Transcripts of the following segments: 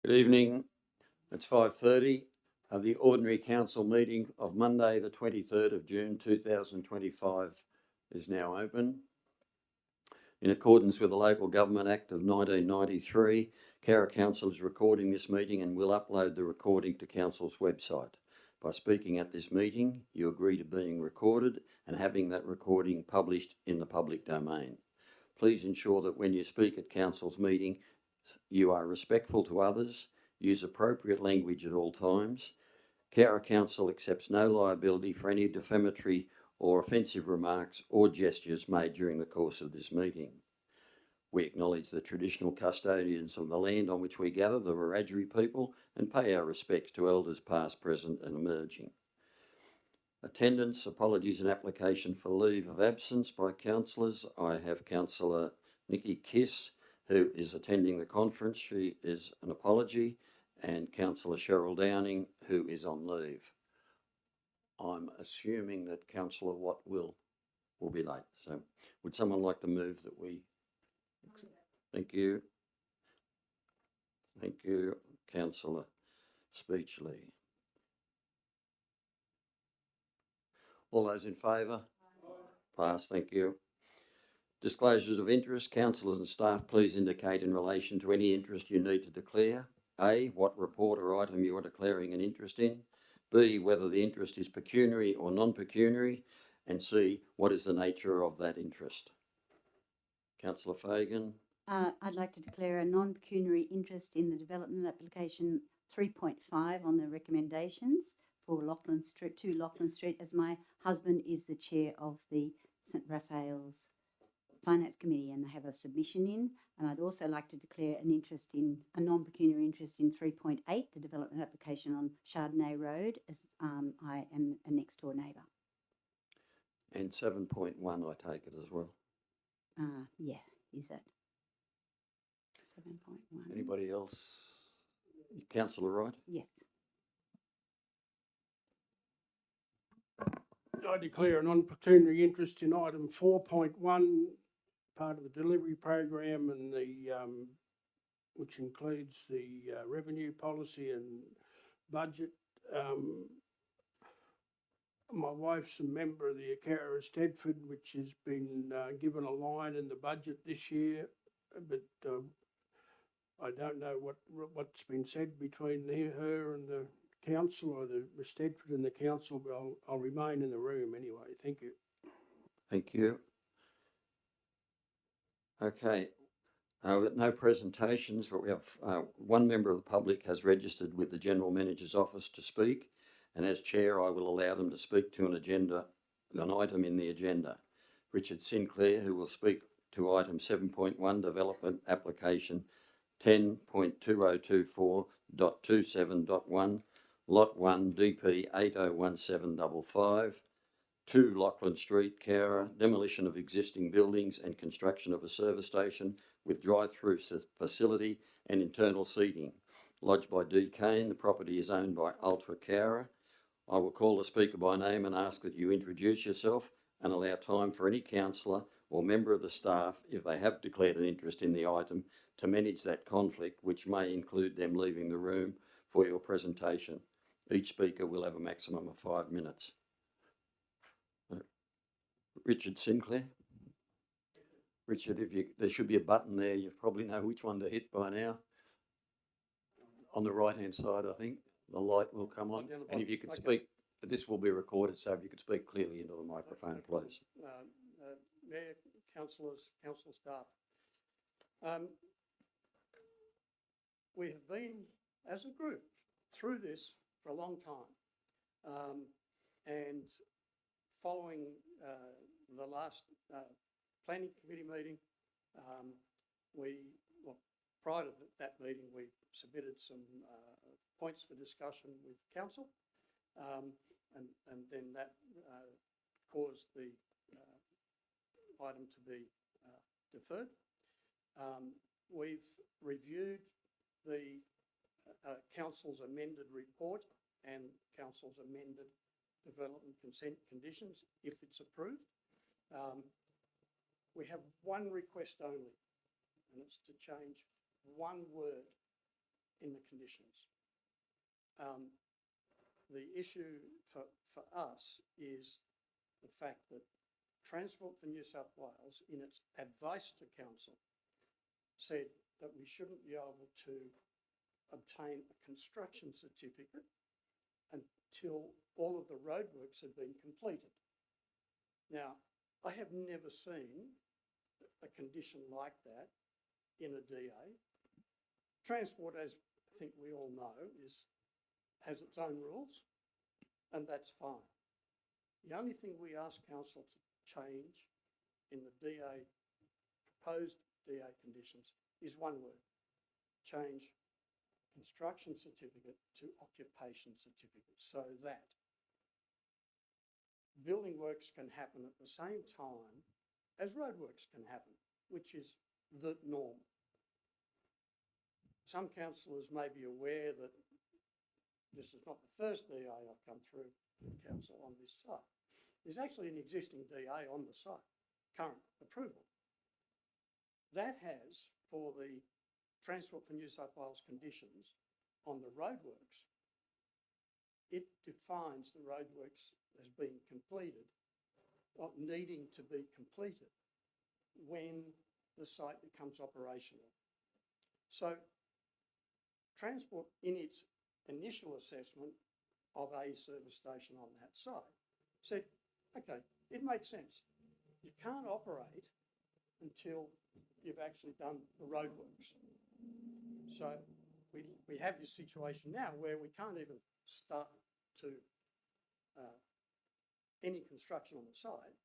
Good evening. It's 5:30. The ordinary council meeting of Monday, the 23rd of June 2025 is now open. In accordance with the Local Government Act of 1993, Cowra Council is recording this meeting and will upload the recording to Council's website. By speaking at this meeting, you agree to being recorded and having that recording published in the public domain. Please ensure that when you speak at Council's meeting, you are respectful to others, use appropriate language at all times. Cowra Council accepts no liability for any defamatory or offensive remarks or gestures made during the course of this meeting. We acknowledge the traditional custodians of the land on which we gather, the Wiradjuri people, and pay our respects to elders past, present and emerging. Attendance, apologies and application for leave of absence by councillors. I have Councillor Nikki Kiss, who is attending the conference. She is an apology, and Councillor Cheryl Downing, who is on leave. I'm assuming that Councillor Watt will be late. So would someone like to move that we... Thank you. Thank you, Councillor Speechley. All those in favour? Pass, thank you. Disclosures of interest. Councillors and staff, please indicate in relation to any interest you need to declare. A, what report or item you are declaring an interest in. B, whether the interest is pecuniary or non-pecuniary. And C, what is the nature of that interest. Councillor Fagan. I'd like to declare a non-pecuniary interest in the development application 3.5 on the recommendations for Lachlan Street, 2 Lachlan Street, as my husband is the chair of the St Raphael's Finance Committee and they have a submission in. And I'd also like to declare an interest in a non-pecuniary interest in 3.8, the development application on Chardonnay Road, as I am a next door neighbour. And 7.1, I take it as well. Yeah, is that 7.1? Anybody else? Councillor Wright? Yes. I declare a non-pecuniary interest in item 4.1, part of the delivery program, and the which includes the revenue policy and budget. My wife's a member of the Cowra Stedford, which has been given a line in the budget this year, but I don't know what's been said between her and the council, or the Stedford and the council, but I'll remain in the room anyway. Thank you. Thank you. Okay. We've got no presentations, but we have one member of the public has registered with the General Manager's office to speak, and as chair I will allow them to speak to an item in the agenda. Richard Sinclair, who will speak to item 7.1, development application 10.2024.27.1, Lot 1, DP 801755, 2 Lachlan Street, Cowra, demolition of existing buildings and construction of a service station with drive-through facility and internal seating. Lodged by D. Kane, the property is owned by Ultra Cowra. I will call the speaker by name and ask that you introduce yourself and allow time for any councillor or member of the staff, if they have declared an interest in the item, to manage that conflict, which may include them leaving the room for your presentation. Each speaker will have a maximum of 5 minutes. Richard Sinclair. Richard, there should be a button there. You probably know which one to hit by now. On the right-hand side, I think, the light will come on. And if you could speak, this will be recorded, so if you could speak clearly into the microphone, please. Mayor, councillors, council staff. We have been, as a group, through this for a long time. And following the last planning committee meeting, prior to that meeting, we submitted some points for discussion with council, and then that caused the item to be deferred. We've reviewed the council's amended report and council's amended development consent conditions, if it's approved. We have one request only, and it's to change one word in the conditions. The issue for us is the fact that Transport for New South Wales, in its advice to council, said that we shouldn't be able to obtain a construction certificate until all of the roadworks had been completed. Now, I have never seen a condition like that in a DA. Transport, as I think we all know, has its own rules, and that's fine. The only thing we ask council to change in the DA, proposed DA conditions, is one word: change construction certificate to occupation certificate, so that building works can happen at the same time as roadworks can happen, which is the norm. Some councillors may be aware that this is not the first DA I've come through with council on this site. There's actually an existing DA on the site, current approval. That has, for the Transport for New South Wales conditions on the roadworks, it defines the roadworks as being completed, or needing to be completed, when the site becomes operational. So Transport, in its initial assessment of a service station on that site, said, okay, it makes sense. You can't operate until you've actually done the roadworks. So we have this situation now where we can't even start to any construction on the site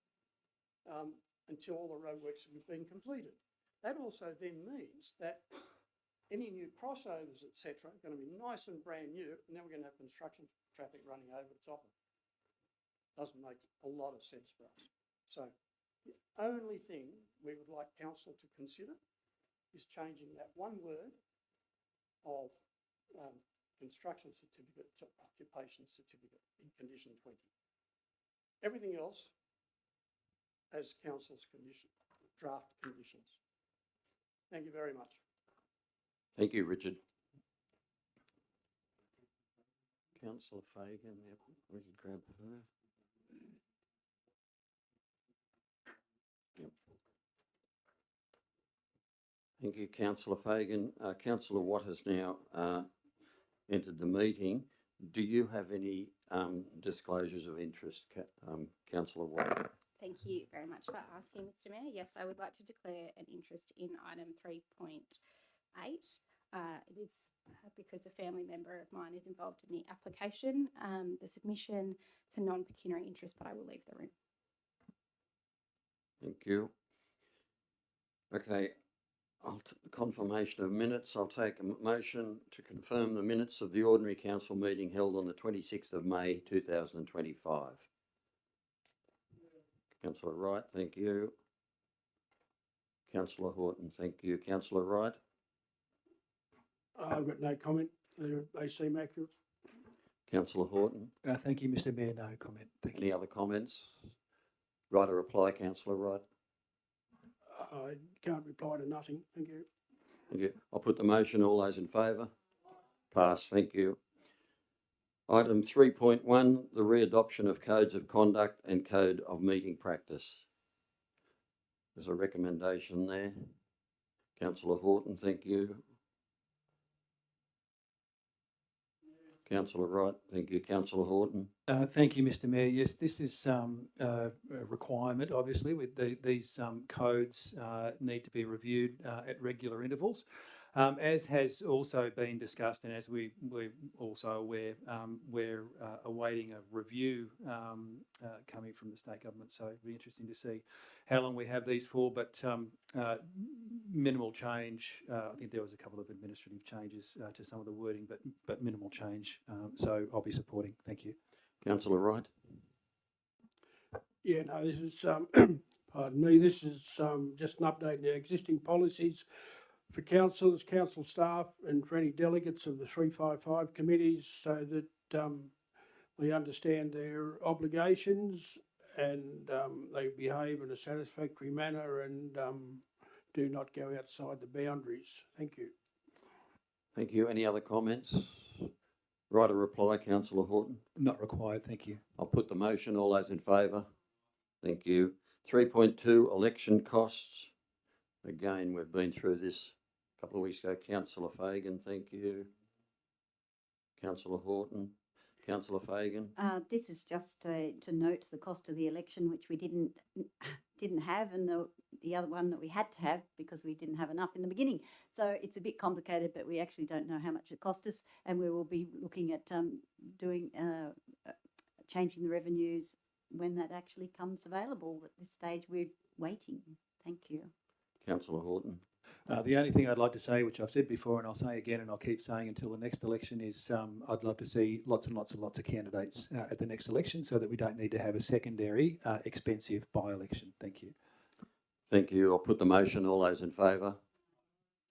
until all the roadworks have been completed. That also then means that any new crossovers, etc., are going to be nice and brand new, and then we're going to have construction traffic running over the top of it. Doesn't make a lot of sense for us. So the only thing we would like council to consider is changing that one word of construction certificate to occupation certificate in condition 20. Everything else as council's condition, draft conditions. Thank you very much. Thank you, Richard. Councillor Fagan, yep, we can grab her. Yep. Thank you, Councillor Fagan. Councillor Watt has now entered the meeting. Do you have any disclosures of interest, Councillor Watt? Thank you very much for asking, Mr. Mayor. Yes, I would like to declare an interest in item 3.8. It is because a family member of mine is involved in the application, the submission. It's a non-pecuniary interest, but I will leave the room. Thank you. Okay, confirmation of minutes. I'll take a motion to confirm the minutes of the ordinary council meeting held on the 26th of May 2025. Councillor Wright, thank you. Councillor Horton, thank you. Councillor Wright? I've got no comment. They seem accurate. Councillor Horton? Thank you, Mr. Mayor. No comment. Thank you. Any other comments? Right, a reply, Councillor Wright. I can't reply to nothing. Thank you. Thank you. I'll put the motion. All those in favour? Pass. Thank you. Item 3.1, the readoption of codes of conduct and code of meeting practice. There's a recommendation there. Councillor Horton, thank you. Councillor Wright, thank you. Councillor Horton. Thank you, Mr. Mayor. Yes, this is a requirement, obviously, with these codes need to be reviewed at regular intervals. As has also been discussed, and as we're also aware, we're awaiting a review coming from the state government. So it'll be interesting to see how long we have these for, but minimal change. I think there was a couple of administrative changes to some of the wording, but minimal change. So I'll be supporting. Thank you. Councillor Wright. Yeah, no, this is, pardon me, this is just an update in the existing policies for councillors, council staff, and for any delegates of the 355 committees, so that we understand their obligations and they behave in a satisfactory manner and do not go outside the boundaries. Thank you. Thank you. Any other comments? Right, a reply, councillor Horton. Not required, thank you. I'll put the motion. All those in favour? Thank you. 3.2, election costs. Again, we've been through this a couple of weeks ago. Councillor Fagan, thank you. Councillor Horton. Councillor Fagan. This is just to note the cost of the election, which we didn't have, and the other one that we had to have because we didn't have enough in the beginning. So it's a bit complicated, but we actually don't know how much it cost us, and we will be looking at doing changing the revenues when that actually comes available. At this stage, we're waiting. Thank you. Councillor Horton. The only thing I'd like to say, which I've said before and I'll say again and I'll keep saying until the next election, is I'd love to see lots and lots and lots of candidates at the next election so that we don't need to have a secondary expensive by-election. Thank you. Thank you. I'll put the motion. All those in favour?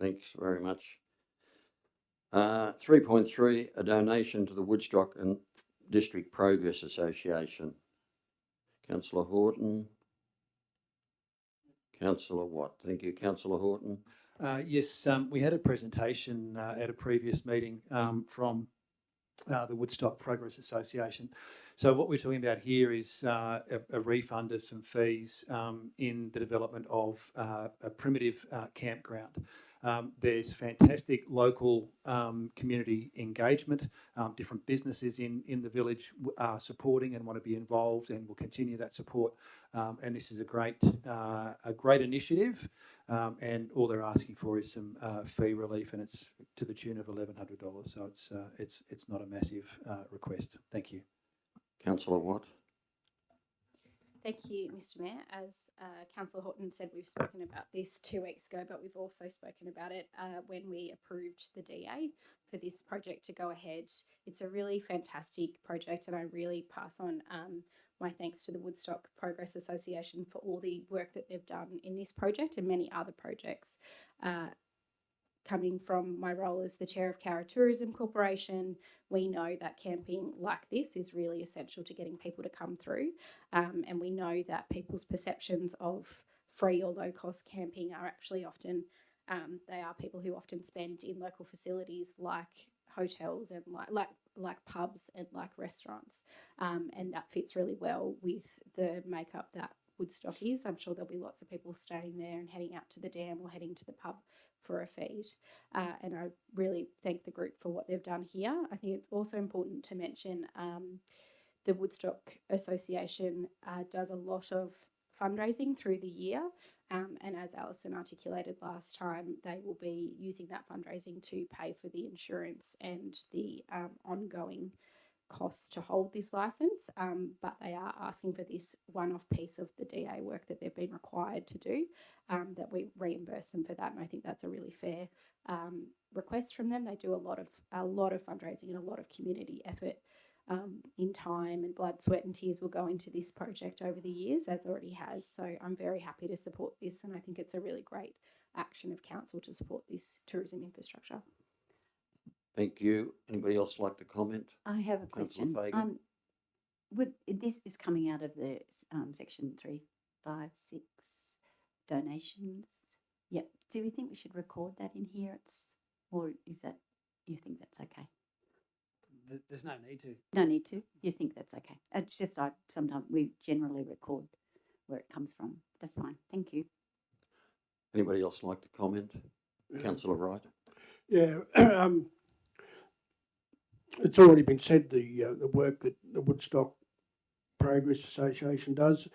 Thanks very much. 3.3, a donation to the Woodstock and District Progress Association. Councillor Horton. Councillor Watt. Thank you. Councillor Horton. Yes, we had a presentation at a previous meeting from the Woodstock Progress Association. So what we're talking about here is a refund of some fees in the development of a primitive campground. There's fantastic local community engagement. Different businesses in the village are supporting and want to be involved and will continue that support. And this is a great initiative. And all they're asking for is some fee relief, and it's to the tune of $1,100. So it's not a massive request. Thank you. Councillor Watt. Thank you, Mr. Mayor. As Councillor Horton said, we've spoken about this 2 weeks ago, but we've also spoken about it when we approved the DA for this project to go ahead. It's a really fantastic project, and I really pass on my thanks to the Woodstock Progress Association for all the work that they've done in this project and many other projects. Coming from my role as the chair of Cowra Tourism Corporation, we know that camping like this is really essential to getting people to come through. And we know that people's perceptions of free or low cost camping are actually often, they are people who often spend in local facilities like hotels and like pubs and like restaurants. And that fits really well with the makeup that Woodstock is. I'm sure there'll be lots of people staying there and heading out to the dam or heading to the pub for a feed. And I really thank the group for what they've done here. I think it's also important to mention the Woodstock Association does a lot of fundraising through the year. And as Alison articulated last time, they will be using that fundraising to pay for the insurance and the ongoing costs to hold this licence, but they are asking for this one-off piece of the DA work that they've been required to do, that we reimburse them for that, and I think that's a really fair request from them. They do a lot of fundraising and a lot of community effort in time, and blood, sweat and tears will go into this project over the years, as already has. So I'm very happy to support this, and I think it's a really great action of council to support this tourism infrastructure. Thank you. Anybody else like to comment? I have a Councillor question. Fagan. This is coming out of the section 356 donations. Yep. Do we think we should record that in here? Or is that, you think that's okay? There's no need to. No need to. You think that's okay? It's just sometimes we generally record where it comes from. That's fine. Thank you. Anybody else like to comment? Councillor Wright. Yeah, it's already been said, the work that the Woodstock Progress Association does,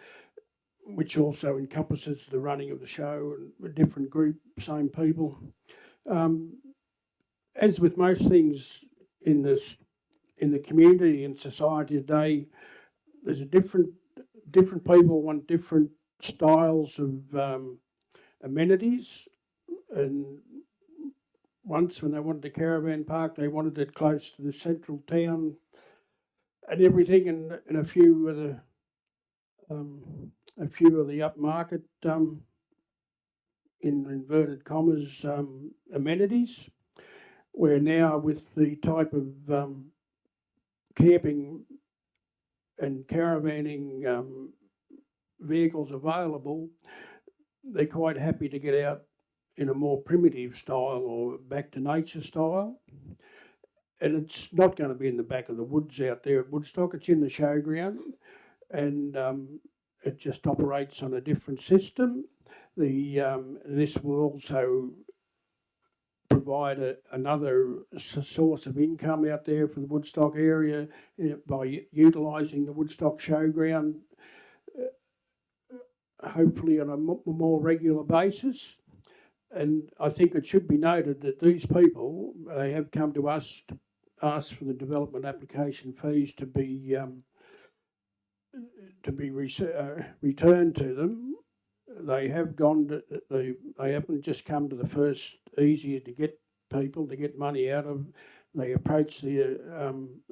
which also encompasses the running of the show and a different group, same people. As with most things in the community and society today, there's different people want different styles of amenities. And once when they wanted a caravan park, they wanted it close to the central town and everything, and a few of the upmarket, in inverted commas, amenities. Where now with the type of camping and caravanning vehicles available, they're quite happy to get out in a more primitive style or back to nature style. And it's not going to be in the back of the woods out there at Woodstock. It's in the showground, and it just operates on a different system. This will also provide another source of income out there for the Woodstock area by utilising the Woodstock showground, hopefully on a more regular basis. And I think it should be noted that these people, they have come to us to ask for the development application fees to be returned to them. They have gone to, they haven't just come to the first easier to get people to get money out of. They approached the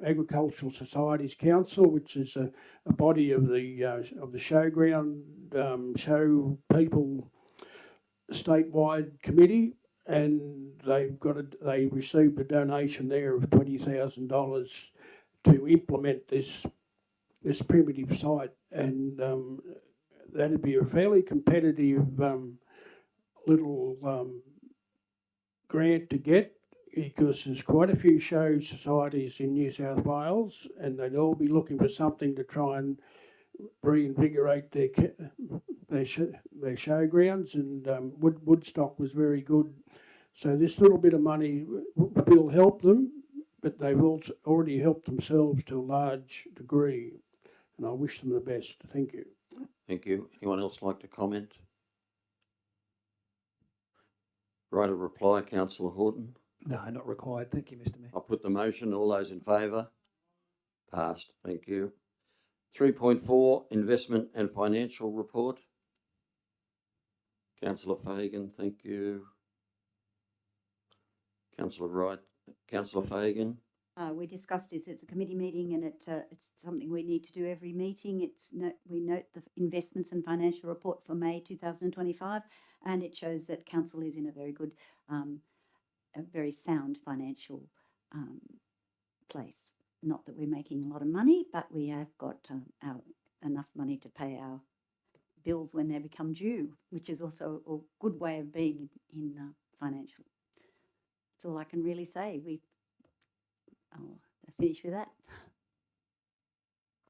Agricultural Societies Council, which is a body of the showground show people statewide committee, and they received a donation there of $20,000 to implement this primitive site, and that'd be a fairly competitive little grant to get, because there's quite a few show societies in New South Wales, and they'd all be looking for something to try and reinvigorate their showgrounds, and Woodstock was very good. So this little bit of money will help them, but they've also already helped themselves to a large degree, and I wish them the best. Thank you. Thank you. Anyone else like to comment? Right, a reply, Councillor Horton. No, not required. Thank you, Mr Mayor. I'll put the motion. All those in favour? Passed. Thank you. 3.4, Investment and Financial Report. Councillor Fagan, thank you. Councillor Wright. Councillor Fagan. We discussed it at the committee meeting, and it's something we need to do every meeting. We note the investments and financial report for May 2025, and it shows that council is in a very good, a very sound financial place. Not that we're making a lot of money, but we have got enough money to pay our bills when they become due, which is also a good way of being in financial. That's all I can really say. I'll finish with that.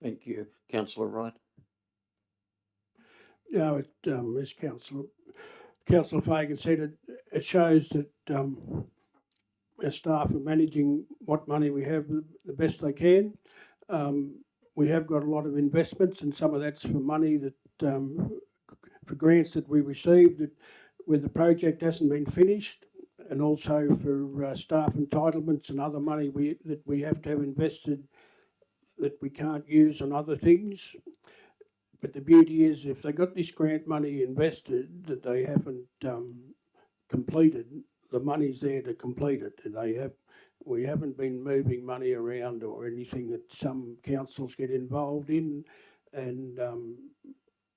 Thank you. Councillor Wright. Yeah, as Councillor Fagan said, it shows that our staff are managing what money we have the best they can. We have got a lot of investments, and some of that's for money that for grants that we received where the project hasn't been finished, and also for staff entitlements and other money that we have to have invested that we can't use on other things. But the beauty is, if they got this grant money invested that they haven't completed, the money's there to complete it. And we haven't been moving money around or anything that some councils get involved in. And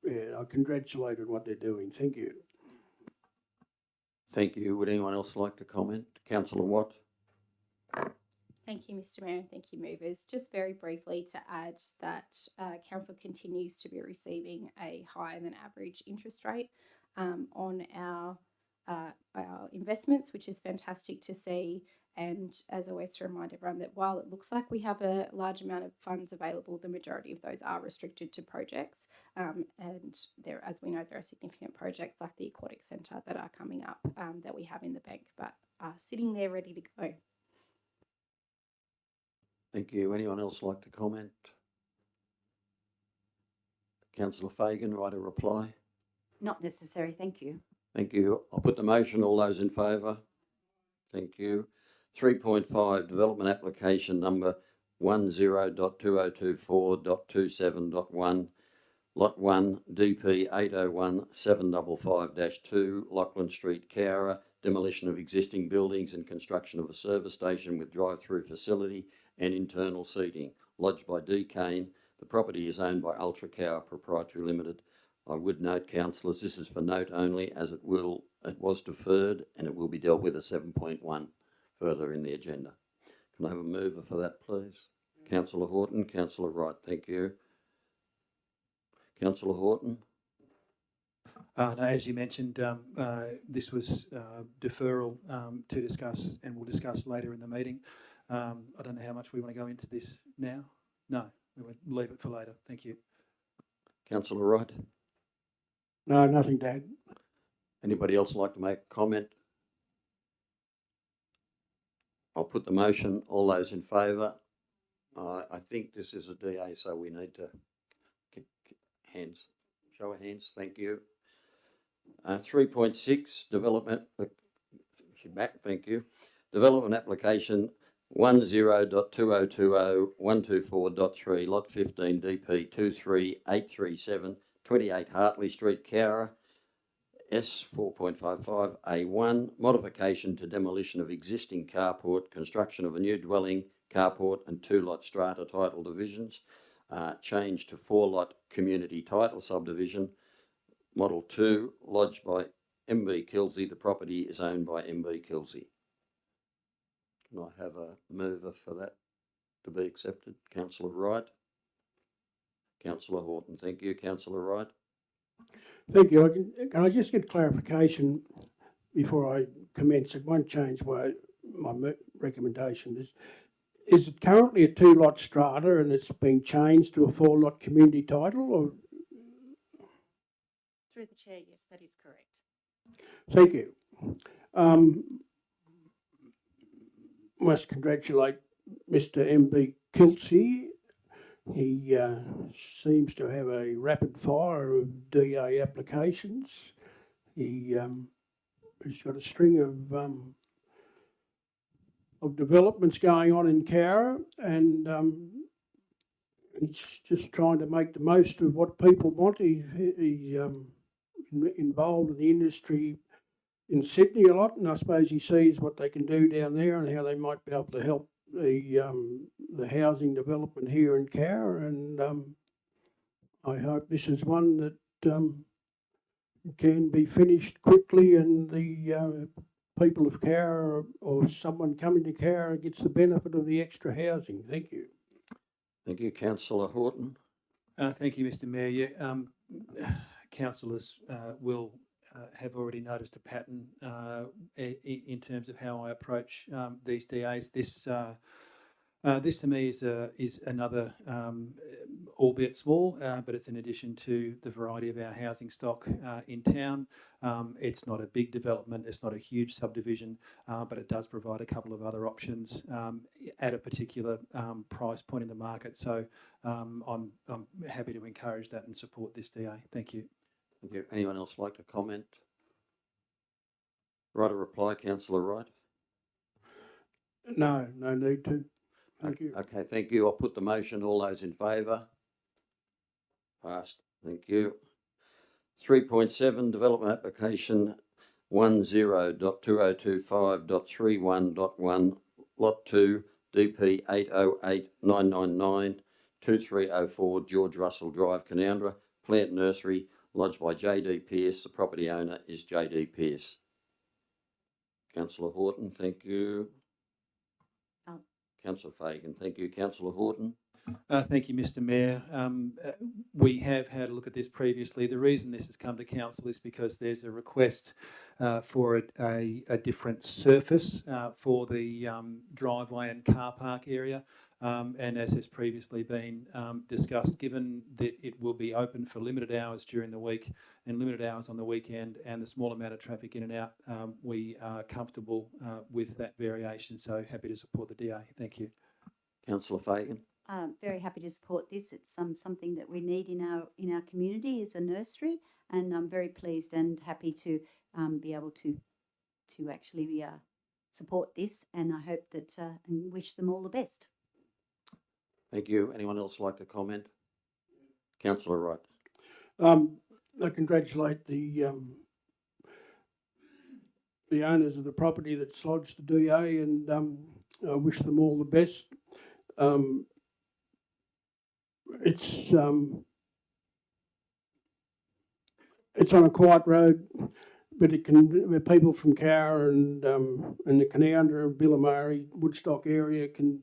yeah, I congratulate on what they're doing. Thank you. Thank you. Would anyone else like to comment? Councillor Watt. Thank you, Mr Mayor, and thank you, movers. Just very briefly to add that council continues to be receiving a higher than average interest rate on our investments, which is fantastic to see. And as always, to remind everyone that while it looks like we have a large amount of funds available, the majority of those are restricted to projects. And there, as we know, there are significant projects like the Aquatic Centre that are coming up that we have in the bank, but are sitting there ready to go. Thank you. Anyone else like to comment? Councillor Fagan, write a reply. Not necessary, thank you. Thank you. I'll put the motion. All those in favour? Thank you. 3.5, Development Application Number 10.2024.27.1, Lot 1, DP 801-755-2, Lachlan Street, Cowra, demolition of existing buildings and construction of a service station with drive-through facility and internal seating, lodged by D. Kane. The property is owned by Ultra Cowra Proprietary Limited. I would note, councillors, this is for note only, as it was deferred and it will be dealt with at 7.1 further in the agenda. Can I have a mover for that, please? Councillor Horton. Councillor Wright, thank you. Councillor Horton. No, as you mentioned, this was deferral to discuss, and we'll discuss later in the meeting. I don't know how much we want to go into this now. No, we will leave it for later. Thank you. Councillor Wright. No, nothing to add. Anybody else like to make a comment? I'll put the motion. All those in favour? I think this is a DA, so we need to hands. Show of hands. Thank you. 3.6 development. Thank you. Development application 10.2020.124.3 lot 15 DP 23837 28 Hartley Street, Cowra. S 4.55 A1 modification to demolition of existing carport, construction of a new dwelling, carport and 2-lot strata title divisions, change to 4-lot community title subdivision. Model 2 lodged by MB Kilsey. The property is owned by MB Kilsey. Can I have a mover for that to be accepted? Councillor Wright. Councillor Horton. Thank you. Councillor Wright. Thank you. Can I just get clarification before I commence? It won't change my recommendation. Is it currently a 2-lot strata and it's been changed to a 4-lot community title? Or? Through the chair, yes, that is correct. Thank you. Must congratulate Mr. MB Kilsey. He seems to have a rapid fire of DA applications. He's got a string of developments going on in Cowra, and he's just trying to make the most of what people want. He's involved in the industry in Sydney a lot, and I suppose he sees what they can do down there and how they might be able to help the housing development here in Cowra, and I hope this is one that can be finished quickly, and the people of Cowra or someone coming to Cowra gets the benefit of the extra housing. Thank you. Thank you. Councillor Horton. Thank you, Mr. Mayor. Yeah, councillors will have already noticed a pattern in terms of how I approach these DAs. This to me is another, albeit small, but it's in addition to the variety of our housing stock in town. It's not a big development, it's not a huge subdivision, but it does provide a couple of other options at a particular price point in the market. So I'm happy to encourage that and support this DA. Thank you. Thank you. Anyone else like to comment? Right, a reply, Councillor Wright. No need to. Thank you. Okay, thank you. I'll put the motion. All those in favour? Passed. Thank you. 3.7 development application 10.2025.31.1 lot 2 DP 808-999 2304 George Russell Drive, Canowra. Plant nursery lodged by JD Pearce. The property owner is JD Pearce. Councillor Horton, thank you. Councillor Fagan, thank you. Councillor Horton. Thank you, Mr. Mayor. We have had a look at this previously. The reason this has come to council is because there's a request for a different surface for the driveway and car park area. And as has previously been discussed, given that it will be open for limited hours during the week and limited hours on the weekend and the small amount of traffic in and out, we are comfortable with that variation. So happy to support the DA. Thank you. Councillor Fagan. Very happy to support this. It's something that we need in our community as a nursery, and I'm very pleased and happy to be able to actually support this, and I hope that and wish them all the best. Thank you. Anyone else like to comment? Councillor Wright. I congratulate the owners of the property that's lodged the DA, and I wish them all the best. It's on a quiet road, but it can people from Cowra and the Canowra, Billamari, Woodstock area can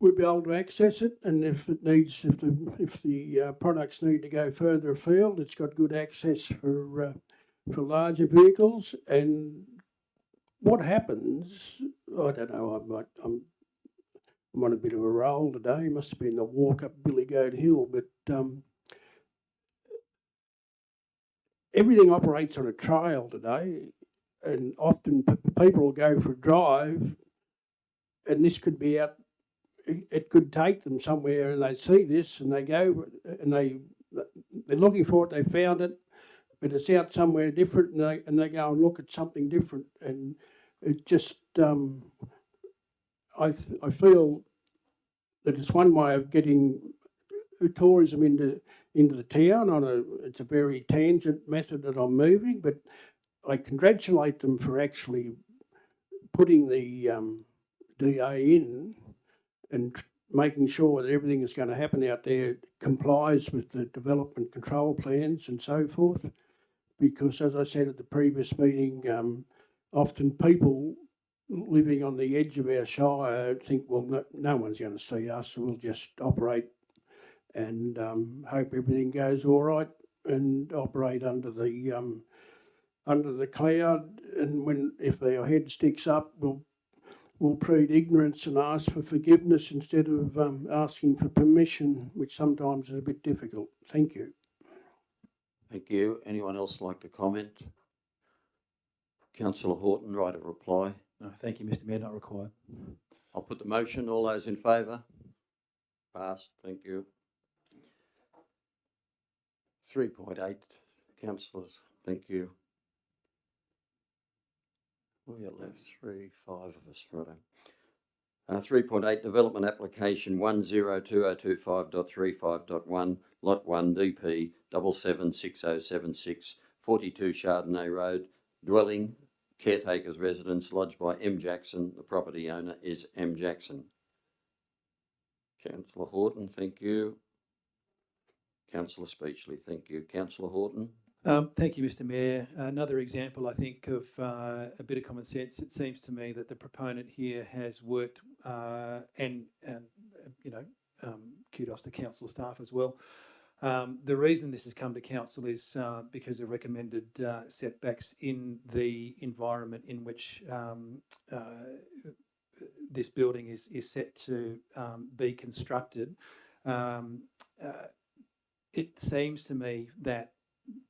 we'll be able to access it, and if the products need to go further afield, it's got good access for larger vehicles. And what happens, I don't know, I'm on a bit of a roll today. Must have been the walk up Billy Goat Hill, but everything operates on a trail today, and often people will go for a drive, and this could be out. It could take them somewhere, and they see this, and they go, and they're looking for it. They found it, but it's out somewhere different, and they go and look at something different, and it just I feel that it's one way of getting tourism into the town. It's a very tangent method that I'm moving, but I congratulate them for actually putting the DA in and making sure that everything that's going to happen out there complies with the development control plans and so forth. Because, as I said at the previous meeting, often people living on the edge of our shire think, well, no one's going to see us, so we'll just operate and hope everything goes all right and operate under the cloud. And if our head sticks up, we'll plead ignorance and ask for forgiveness instead of asking for permission, which sometimes is a bit difficult. Thank you. Thank you. Anyone else like to comment? Councillor Horton, right of reply. No, thank you, Mr Mayor, not required. I'll put the motion. All those in favour? Passed. Thank you. 3.8, councillors. Thank you. We got left 5 of us, right? 3.8, development application 102025.35.1, lot 1, DP 776076, 42 Chardonnay Road, dwelling, caretaker's residence, lodged by M. Jackson. The property owner is M. Jackson. Councillor Horton, thank you. Councillor Speechley, thank you. Councillor Horton. Thank you, Mr Mayor. Another example, I think, of a bit of common sense. It seems to me that the proponent here has worked and kudos to council staff as well. The reason this has come to council is because of recommended setbacks in the environment in which this building is set to be constructed. It seems to me that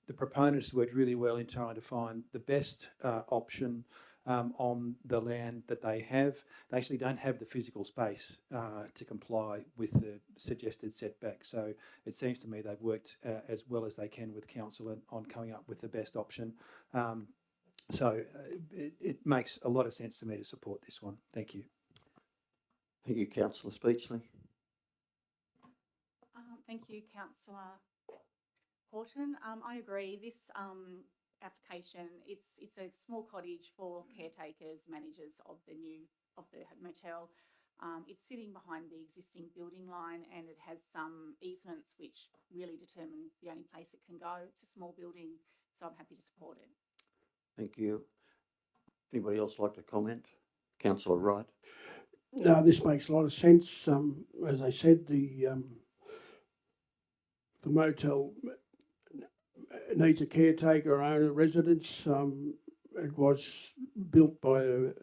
the proponents worked really well in trying to find the best option on the land that they have. They actually don't have the physical space to comply with the suggested setback. So it seems to me they've worked as well as they can with council on coming up with the best option. It makes a lot of sense to me to support this one. Thank you. Thank you, Councillor Speechley. Thank you, Councillor Horton. I agree. This application, it's a small cottage for caretakers, managers of the motel. It's sitting behind the existing building line, and it has some easements which really determine the only place it can go. It's a small building, so I'm happy to support it. Thank you. Anybody else like to comment? Councillor Wright. No, this makes a lot of sense. As I said, the motel needs a caretaker owner residence. It was built by the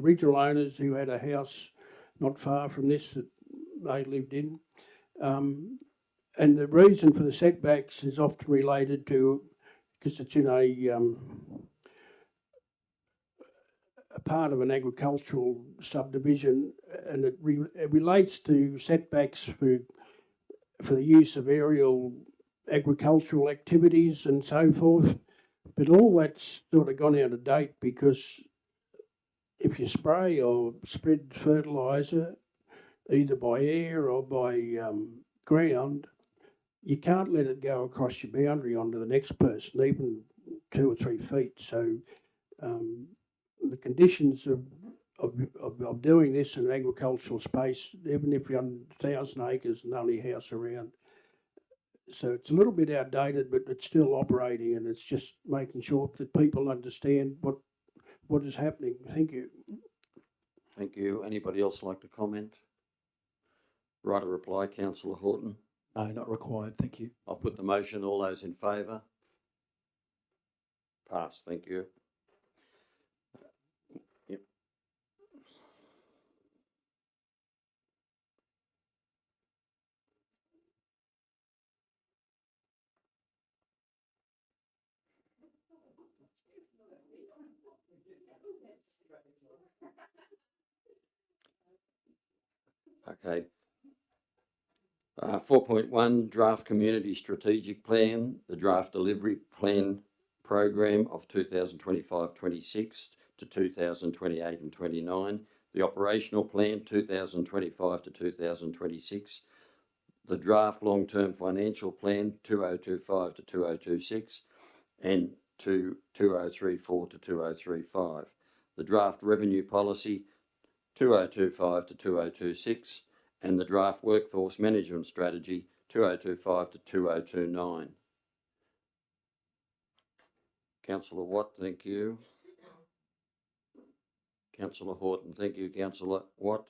original owners who had a house not far from this that they lived in. And the reason for the setbacks is often related to, because it's in a part of an agricultural subdivision, and it relates to setbacks for the use of aerial agricultural activities and so forth. But all that's sort of gone out of date, because if you spray or spread fertiliser, either by air or by ground, you can't let it go across your boundary onto the next person, even 2 or 3 feet. So the conditions of doing this in an agricultural space, even if you're on 1,000 acres and only a house around. So it's a little bit outdated, but it's still operating, and it's just making sure that people understand what is happening. Thank you. Thank you. Anybody else like to comment? Right a reply, councillor Horton. No, not required. Thank you. I'll put the motion. All those in favour? Pass. Thank you. Yep. Okay. 4.1, draft community strategic plan, the draft delivery plan program of 2025-26 to 2028 and 29, the operational plan 2025 to 2026, the draft long-term financial plan 2025 to 2026 and to 2034 to 2035, the draft revenue policy 2025 to 2026, and the draft workforce management strategy 2025 to 2029. Councillor Watt, thank you. Councillor Horton, thank you. Councillor Watt.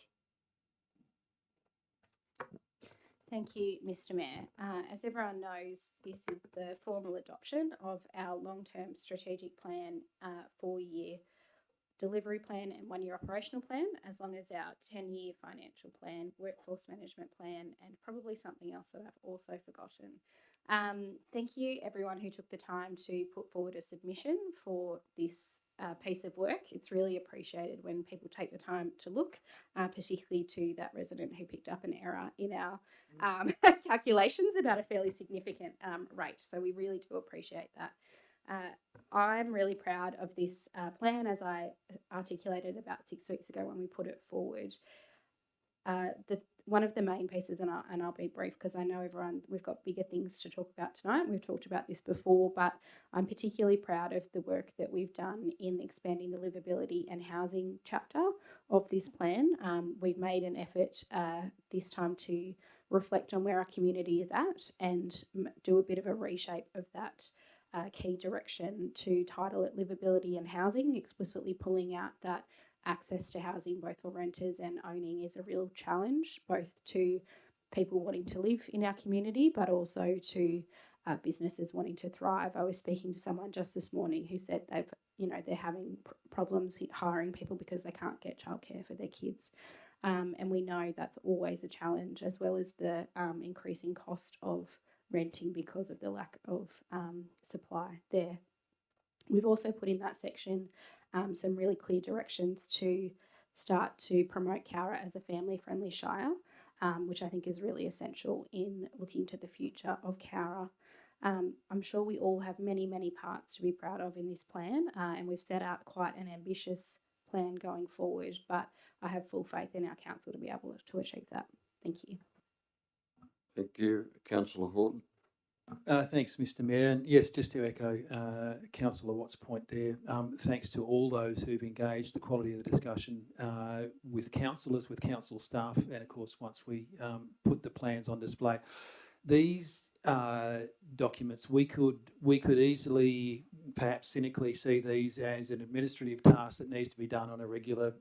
Thank you, Mr. Mayor. As everyone knows, this is the formal adoption of our long-term strategic plan, 4-year delivery plan and 1-year operational plan, as long as our 10-year financial plan, workforce management plan, and probably something else that I've also forgotten. Thank you everyone who took the time to put forward a submission for this piece of work. It's really appreciated when people take the time to look, particularly to that resident who picked up an error in our calculations about a fairly significant rate. So we really do appreciate that. I'm really proud of this plan, as I articulated about 6 weeks ago when we put it forward. One of the main pieces, and I'll be brief because I know we've got bigger things to talk about tonight. We've talked about this before, but I'm particularly proud of the work that we've done in expanding the livability and housing chapter of this plan. We've made an effort this time to reflect on where our community is at and do a bit of a reshape of that key direction to title it livability and housing, explicitly pulling out that access to housing, both for renters and owning, is a real challenge, both to people wanting to live in our community, but also to businesses wanting to thrive. I was speaking to someone just this morning who said they're having problems hiring people because they can't get childcare for their kids. And we know that's always a challenge, as well as the increasing cost of renting because of the lack of supply there. We've also put in that section some really clear directions to start to promote Cowra as a family-friendly shire, which I think is really essential in looking to the future of Cowra. I'm sure we all have many, many parts to be proud of in this plan, and we've set out quite an ambitious plan going forward, but I have full faith in our council to be able to achieve that. Thank you. Thank you. Councillor Horton. Thanks, Mr. Mayor. And yes, just to echo Councillor Watt's point there, thanks to all those who've engaged, the quality of the discussion with councillors, with council staff, and of course once we put the plans on display. These documents, we could easily, perhaps cynically, see these as an administrative task that needs to be done on a regular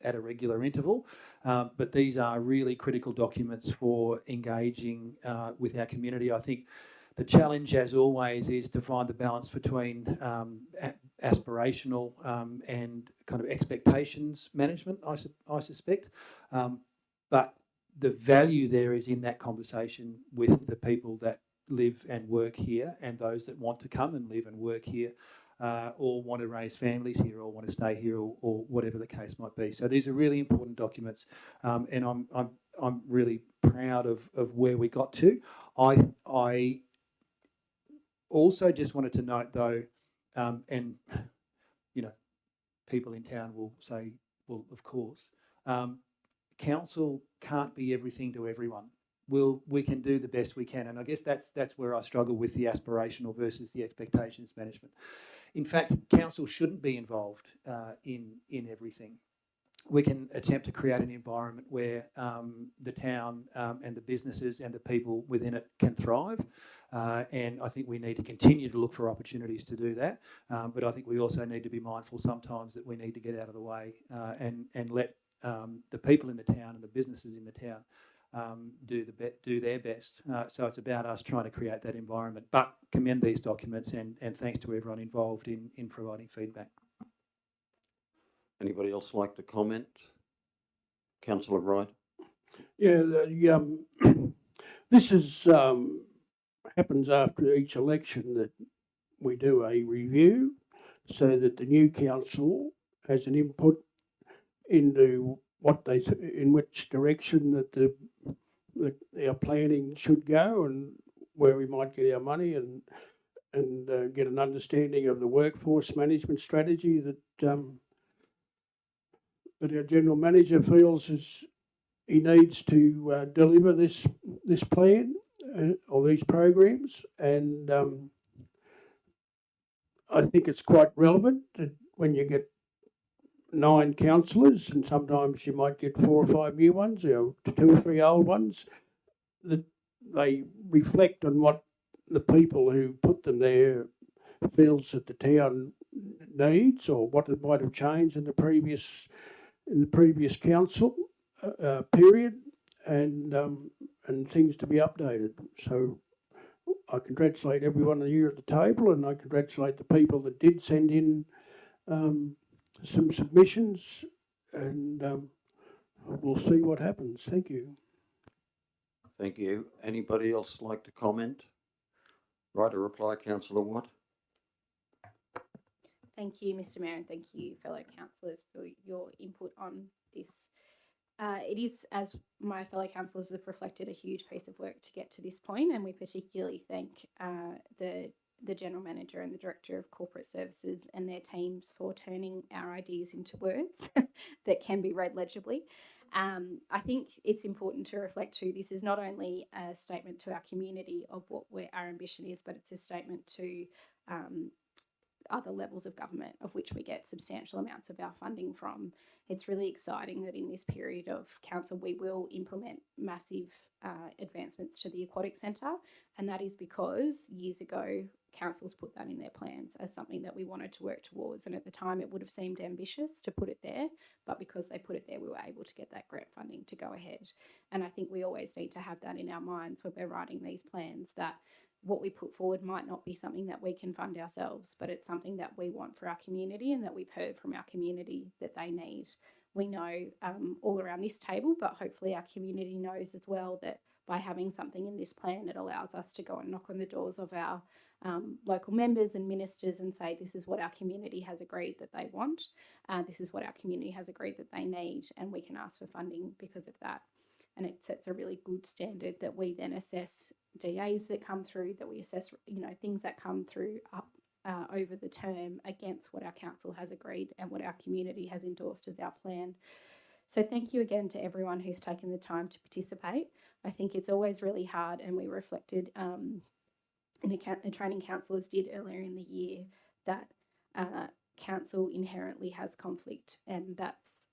at a regular interval, but these are really critical documents for engaging with our community. I think the challenge, as always, is to find the balance between aspirational and kind of expectations management, I suspect, but the value there is in that conversation with the people that live and work here and those that want to come and live and work here, or want to raise families here or want to stay here, or whatever the case might be. So these are really important documents, and I'm really proud of where we got to. I also just wanted to note though, and people in town will say, well, of course, council can't be everything to everyone. We can do the best we can, and I guess that's where I struggle with the aspirational versus the expectations management. In fact, council shouldn't be involved in everything. We can attempt to create an environment where the town and the businesses and the people within it can thrive, and I think we need to continue to look for opportunities to do that. But I think we also need to be mindful sometimes that we need to get out of the way and let the people in the town and the businesses in the town do their best. So it's about us trying to create that environment. But commend these documents and thanks to everyone involved in providing feedback. Anybody else like to comment? Councillor Wright? Yeah, this is happens after each election that we do a review so that the new council has an input into what in which direction that our planning should go and where we might get our money and get an understanding of the workforce management strategy that our general manager feels he needs to deliver this plan or these programs, and I think it's quite relevant that when you get 9 councillors, and sometimes you might get 4 or 5 new ones, or 2 or 3 old ones, that they reflect on what the people who put them there feels that the town needs, or what it might have changed in the previous council period, and things to be updated. So I congratulate everyone here at the table, and I congratulate the people that did send in some submissions, and we'll see what happens. Thank you. Thank you. Anybody else like to comment? Right, a reply, Councillor Watt. Thank you, Mr. Mayor, and thank you, fellow councillors, for your input on this. It is, as my fellow councillors have reflected, a huge piece of work to get to this point, and we particularly thank the General Manager and the Director of Corporate Services and their teams for turning our ideas into words that can be read legibly. I think it's important to reflect too, this is not only a statement to our community of what our ambition is, but it's a statement to other levels of government of which we get substantial amounts of our funding from. It's really exciting that in this period of council we will implement massive advancements to the aquatic centre, and that is because years ago councils put that in their plans as something that we wanted to work towards, and at the time it would have seemed ambitious to put it there, but because they put it there we were able to get that grant funding to go ahead. And I think we always need to have that in our minds when we're writing these plans, that what we put forward might not be something that we can fund ourselves, but it's something that we want for our community and that we've heard from our community that they need. We know all around this table, but hopefully our community knows as well that by having something in this plan, it allows us to go and knock on the doors of our local members and ministers and say, this is what our community has agreed that they want, this is what our community has agreed that they need, and we can ask for funding because of that. And it sets a really good standard that we then assess DAs that come through, that we assess, things that come through up over the term against what our council has agreed and what our community has endorsed as our plan. So thank you again to everyone who's taken the time to participate. I think it's always really hard, and we reflected in a training councillors did earlier in the year that council inherently has conflict, and that's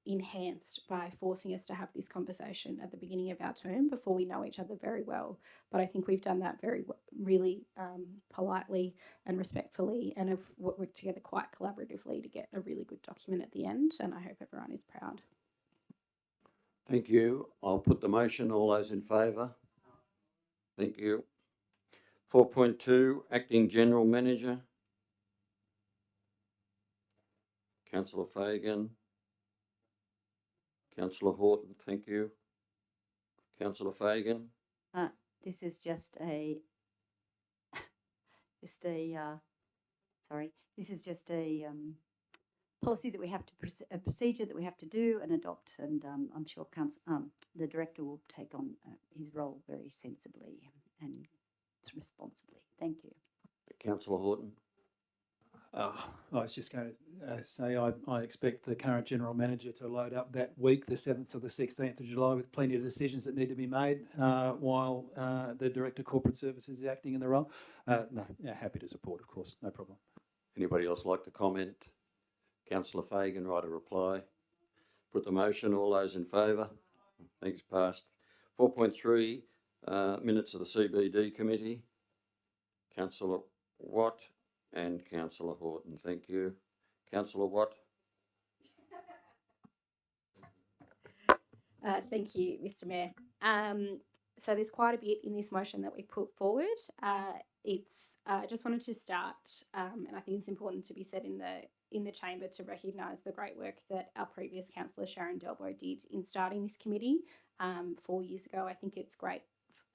enhanced by forcing us to have this conversation at the beginning of our term before we know each other very well. But I think we've done that really politely and respectfully, and have worked together quite collaboratively to get a really good document at the end, and I hope everyone is proud. Thank you. I'll put the motion. All those in favour? Thank you. 4.2, Acting General Manager. Councillor Fagan. Councillor Horton, thank you. Councillor Fagan. This is just a policy that we have to, a procedure that we have to do and adopt, and I'm sure the director will take on his role very sensibly and responsibly. Thank you. Councillor Horton. I was just going to say I expect the current General Manager to load up that week, the 7th to the 16th of July, with plenty of decisions that need to be made while the Director of Corporate Services is acting in the role. Happy to support, of course, no problem. Anybody else like to comment? Councillor Fagan, write a reply. Put the motion. All those in favour? Thanks, passed. 4.3, minutes of the CBD Committee. Councillor Watt and Councillor Horton, thank you. Councillor Watt. Thank you, Mr. Mayor. So there's quite a bit in this motion that we put forward. It's just wanted to start, and I think it's important to be said in the chamber to recognise the great work that our previous councillor Sharon Delbo did in starting this committee 4 years ago. I think it's great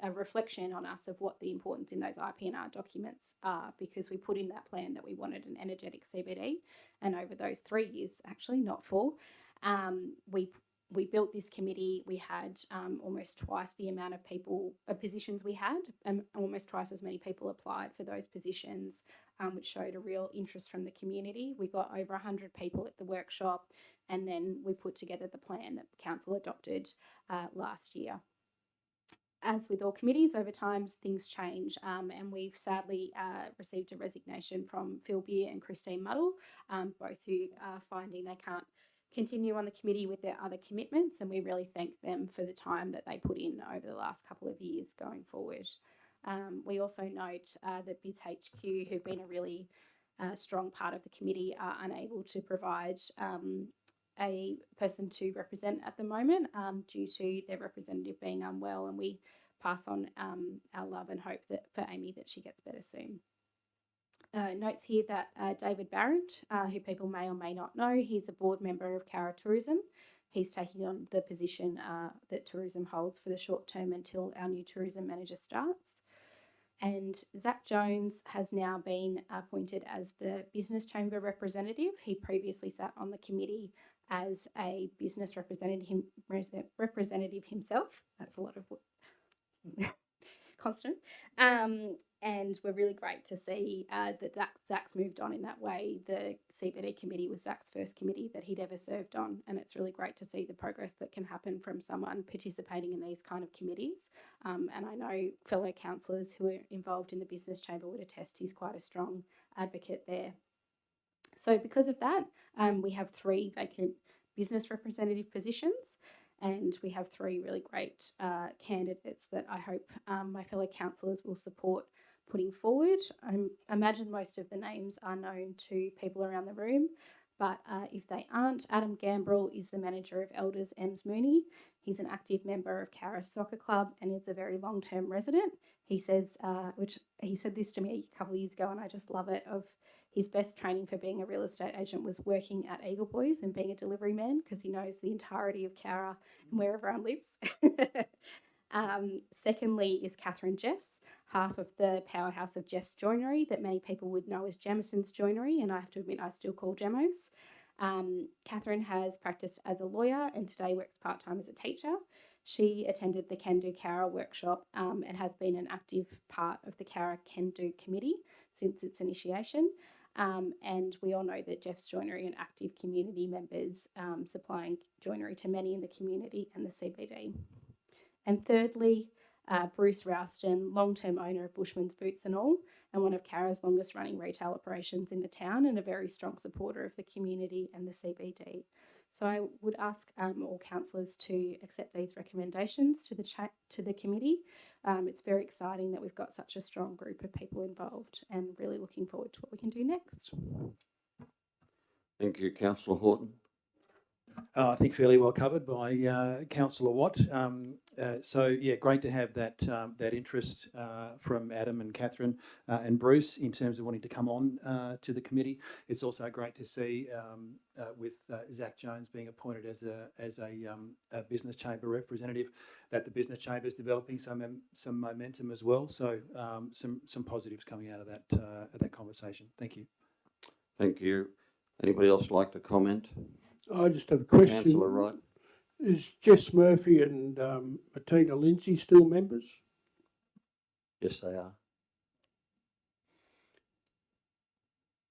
a reflection on us of what the importance in those IPNR documents are, because we put in that plan that we wanted an energetic CBD, and over those 3 years, actually not 4, we built this committee. We had almost twice the amount of positions we had, and almost twice as many people applied for those positions, which showed a real interest from the community. We got over 100 people at the workshop, and then we put together the plan that council adopted last year. As with all committees, over time things change, and we've sadly received a resignation from Phil Beer and Christine Muddle, both who are finding they can't continue on the committee with their other commitments, and we really thank them for the time that they put in over the last couple of years going forward. We also note that BizHQ, who've been a really strong part of the committee, are unable to provide a person to represent at the moment due to their representative being unwell, and we pass on our love and hope that for Amy that she gets better soon. Notes here that David Barrett, who people may or may not know, he's a board member of Cowra Tourism. He's taking on the position that tourism holds for the short term until our new tourism manager starts. And Zach Jones has now been appointed as the business chamber representative. He previously sat on the committee as a business representative himself. That's a lot of constant. And we're really great to see that Zach's moved on in that way. The CBD committee was Zach's first committee that he'd ever served on, and it's really great to see the progress that can happen from someone participating in these kind of committees. And I know fellow councillors who are involved in the business chamber would attest he's quite a strong advocate there. So because of that, we have 3 vacant business representative positions, and we have 3 really great candidates that I hope my fellow councillors will support putting forward. I imagine most of the names are known to people around the room, but if they aren't, Adam Gambrell is the manager of Elders Ems Mooney. He's an active member of Cowra Soccer Club and is a very long-term resident. He says, which he said this to me a couple of years ago, and I just love it, of his best training for being a real estate agent was working at Eagle Boys and being a delivery man, because he knows the entirety of Cowra and where everyone lives. Secondly is Catherine Jeffs, half of the powerhouse of Jeffs Joinery that many people would know as Jamison's Joinery, and I have to admit I still call Jamos. Catherine has practiced as a lawyer and today works part-time as a teacher. She attended the Can Do Cowra workshop and has been an active part of the Cowra Can Do committee since its initiation. And we all know that Jeff's Joinery and active community members supplying joinery to many in the community and the CBD. And thirdly, Bruce Rouston, long-term owner of Bushman's Boots and All, and one of Cowra's longest running retail operations in the town, and a very strong supporter of the community and the CBD. So I would ask all councillors to accept these recommendations to the committee. It's very exciting that we've got such a strong group of people involved, and really looking forward to what we can do next. Thank you, Councillor Horton. I think fairly well covered by Councillor Watt. So yeah, great to have that interest from Adam and Catherine and Bruce in terms of wanting to come on to the committee. It's also great to see with Zach Jones being appointed as a business chamber representative that the business chamber is developing some momentum as well. So some positives coming out of that conversation. Thank you. Thank you. Anybody else like to comment? I just have a question. Councillor Wright. Is Jess Murphy and Martina Lindsay still members? Yes, they are.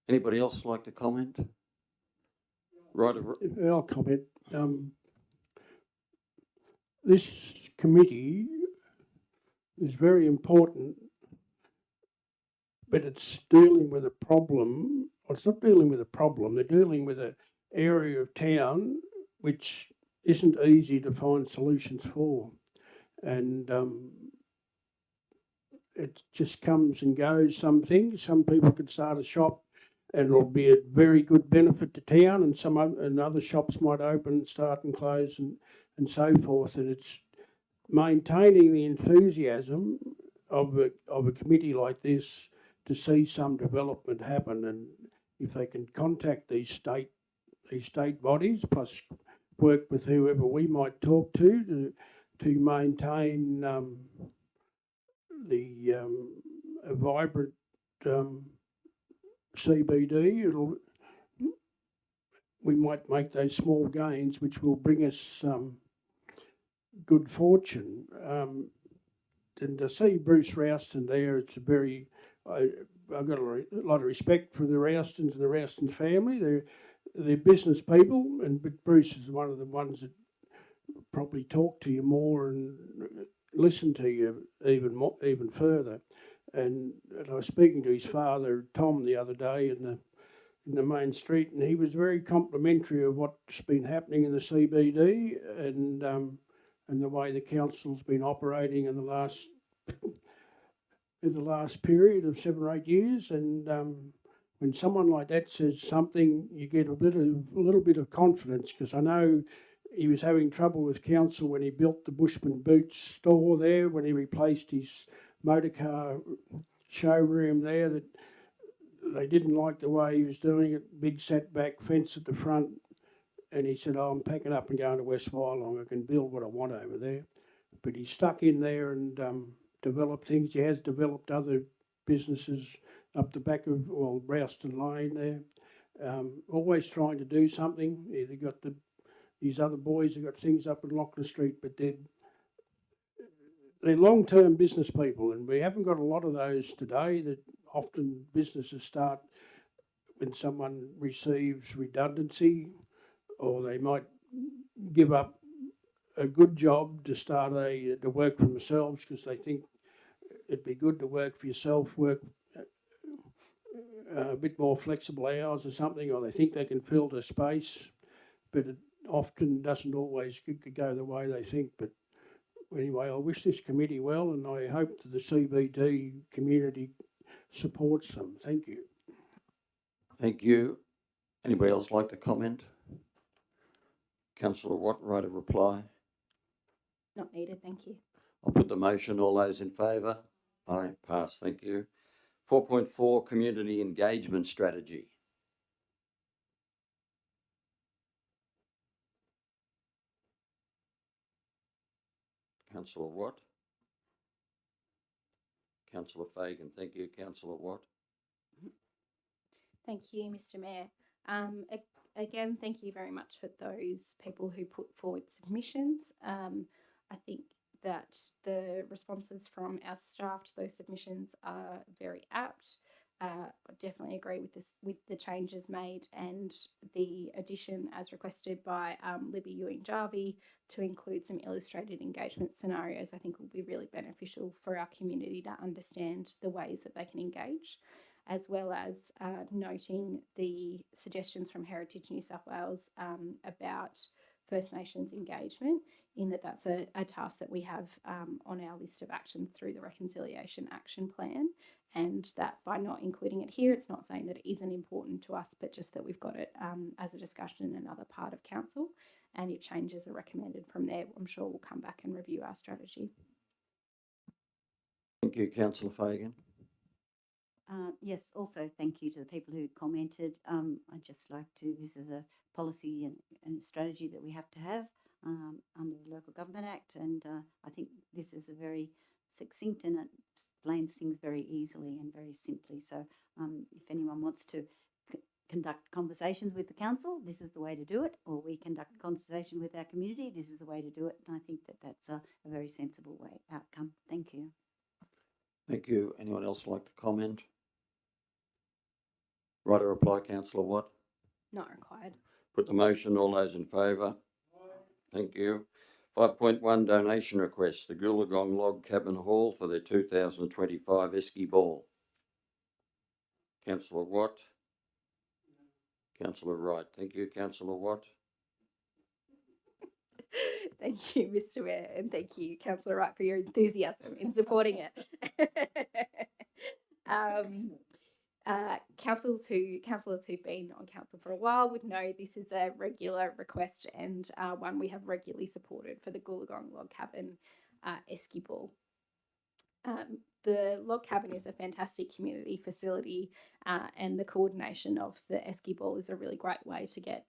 Anybody else like to comment? Right. I'll comment. This committee is very important, but it's dealing with a problem. Well, it's not dealing with a problem. They're dealing with an area of town which isn't easy to find solutions for, and it just comes and goes. Some things, some people could start a shop and it'll be a very good benefit to town, and and other shops might open, start and close, and so forth. And it's maintaining the enthusiasm of a committee like this to see some development happen. And if they can contact these state bodies, plus work with whoever we might talk to maintain a vibrant CBD, we might make those small gains, which will bring us good fortune. And to see Bruce Rouston there, it's a very, I've got a lot of respect for the Roustons and the Rouston family. They're business people, but Bruce is one of the ones that probably talk to you more and listen to you even further. And I was speaking to his father, Tom, the other day in the main street, and he was very complimentary of what's been happening in the CBD and the way the council's been operating in the last period of 7 or 8 years. And when someone like that says something, you get a little bit of confidence, because I know he was having trouble with council when he built the Bushman Boots store there, when he replaced his motorcar showroom there, that they didn't like the way he was doing it, big setback fence at the front. And he said, I'm packing up and going to West Wyalong. I can build what I want over there. But he stuck in there and developed things. He has developed other businesses up the back of, Rouston Lane there. Always trying to do something. They got these other boys have got things up in Lachlan Street, but they're long-term business people, and we haven't got a lot of those today. That often businesses start when someone receives redundancy, or they might give up a good job to start to work for themselves, because they think it'd be good to work for yourself, work a bit more flexible hours or something, or they think they can fill the space, but it often doesn't always go the way they think. But anyway, I wish this committee well, and I hope that the CBD community supports them. Thank you. Thank you. Anybody else like to comment? Councillor Watt, right of reply. Not needed, thank you. I'll put the motion. All those in favour? Aye, pass. Thank you. 4.4, community engagement strategy. Councillor Watt. Councillor Fagan, thank you. Councillor Watt. Thank you, Mr. Mayor. Again, thank you very much for those people who put forward submissions. I think that the responses from our staff to those submissions are very apt. I definitely agree with the changes made, and the addition as requested by Libby Ewing Jarvie to include some illustrated engagement scenarios, I think will be really beneficial for our community to understand the ways that they can engage, as well as noting the suggestions from Heritage New South Wales about First Nations engagement, in that's a task that we have on our list of actions through the Reconciliation Action Plan, and that by not including it here, it's not saying that it isn't important to us, but just that we've got it as a discussion in another part of council, and if changes are recommended from there, I'm sure we'll come back and review our strategy. Thank you, Councillor Fagan. Yes, also thank you to the people who commented. I'd just like to, this is a policy and strategy that we have to have under the Local Government Act, and I think this is a very succinct and it explains things very easily and very simply. So if anyone wants to conduct conversations with the council, this is the way to do it, or we conduct conversation with our community, this is the way to do it, and I think that that's a very sensible outcome. Thank you. Thank you. Anyone else like to comment? Right of reply, Councillor Watt. Not required. Put the motion. All those in favour? Thank you. 5.1, donation request. The Goolagong Log Cabin Hall for their 2025 Esky Ball. Councillor Watt. Councillor Wright. Thank you, Councillor Watt. Thank you, Mr. Mayor, and thank you, Councillor Wright, for your enthusiasm in supporting it. Councillors who've been on council for a while would know this is a regular request and one we have regularly supported for the Goolagong Log Cabin Esky Ball. The log cabin is a fantastic community facility, and the coordination of the esky ball is a really great way to get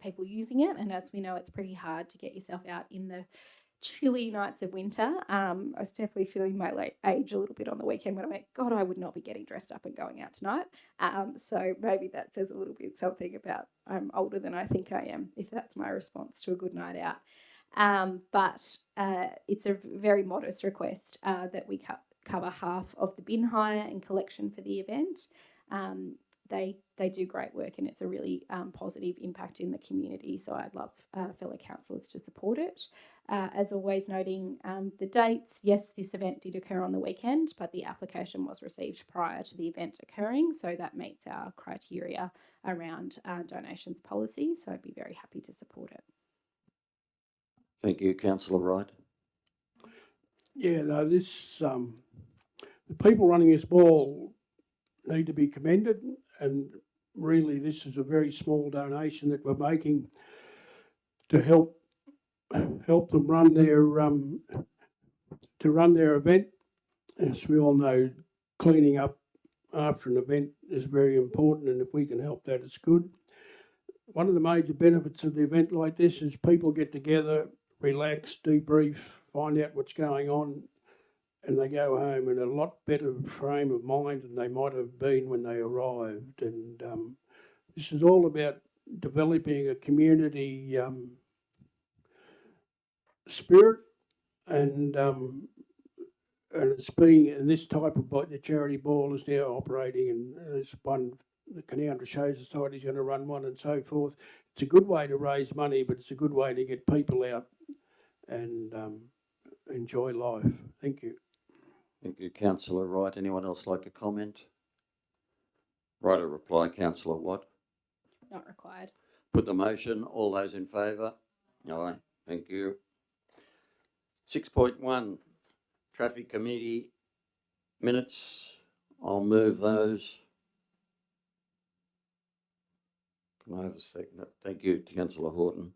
people using it. And as we know, it's pretty hard to get yourself out in the chilly nights of winter. I was definitely feeling my late age a little bit on the weekend when I went, God, I would not be getting dressed up and going out tonight. So maybe that says a little bit something about I'm older than I think I am, if that's my response to a good night out. But it's a very modest request that we cover half of the bin hire and collection for the event. They do great work, and it's a really positive impact in the community. So I'd love fellow councillors to support it. As always, noting the dates. Yes, this event did occur on the weekend, but the application was received prior to the event occurring, so that meets our criteria around donations policy. So I'd be very happy to support it. Thank you, Councillor Wright. Yeah, no, this, the people running this ball need to be commended, and really this is a very small donation that we're making to help them run their event. As we all know, cleaning up after an event is very important, and if we can help that, it's good. One of the major benefits of the event like this is people get together, relax, debrief, find out what's going on, and they go home in a lot better frame of mind than they might have been when they arrived. And this is all about developing a community spirit, and it's being, and this type of the charity ball is now operating, and there's one, the Cowra Show Society is going to run one, and so forth. It's a good way to raise money, but it's a good way to get people out and enjoy life. Thank you. Thank you, Councillor Wright. Anyone else like to comment? Right, a reply, Councillor Watt. Not required. Put the motion. All those in favour? Aye. Thank you. 6.1, Traffic Committee minutes. I'll move those. Can I have a second? Thank you, Councillor Horton.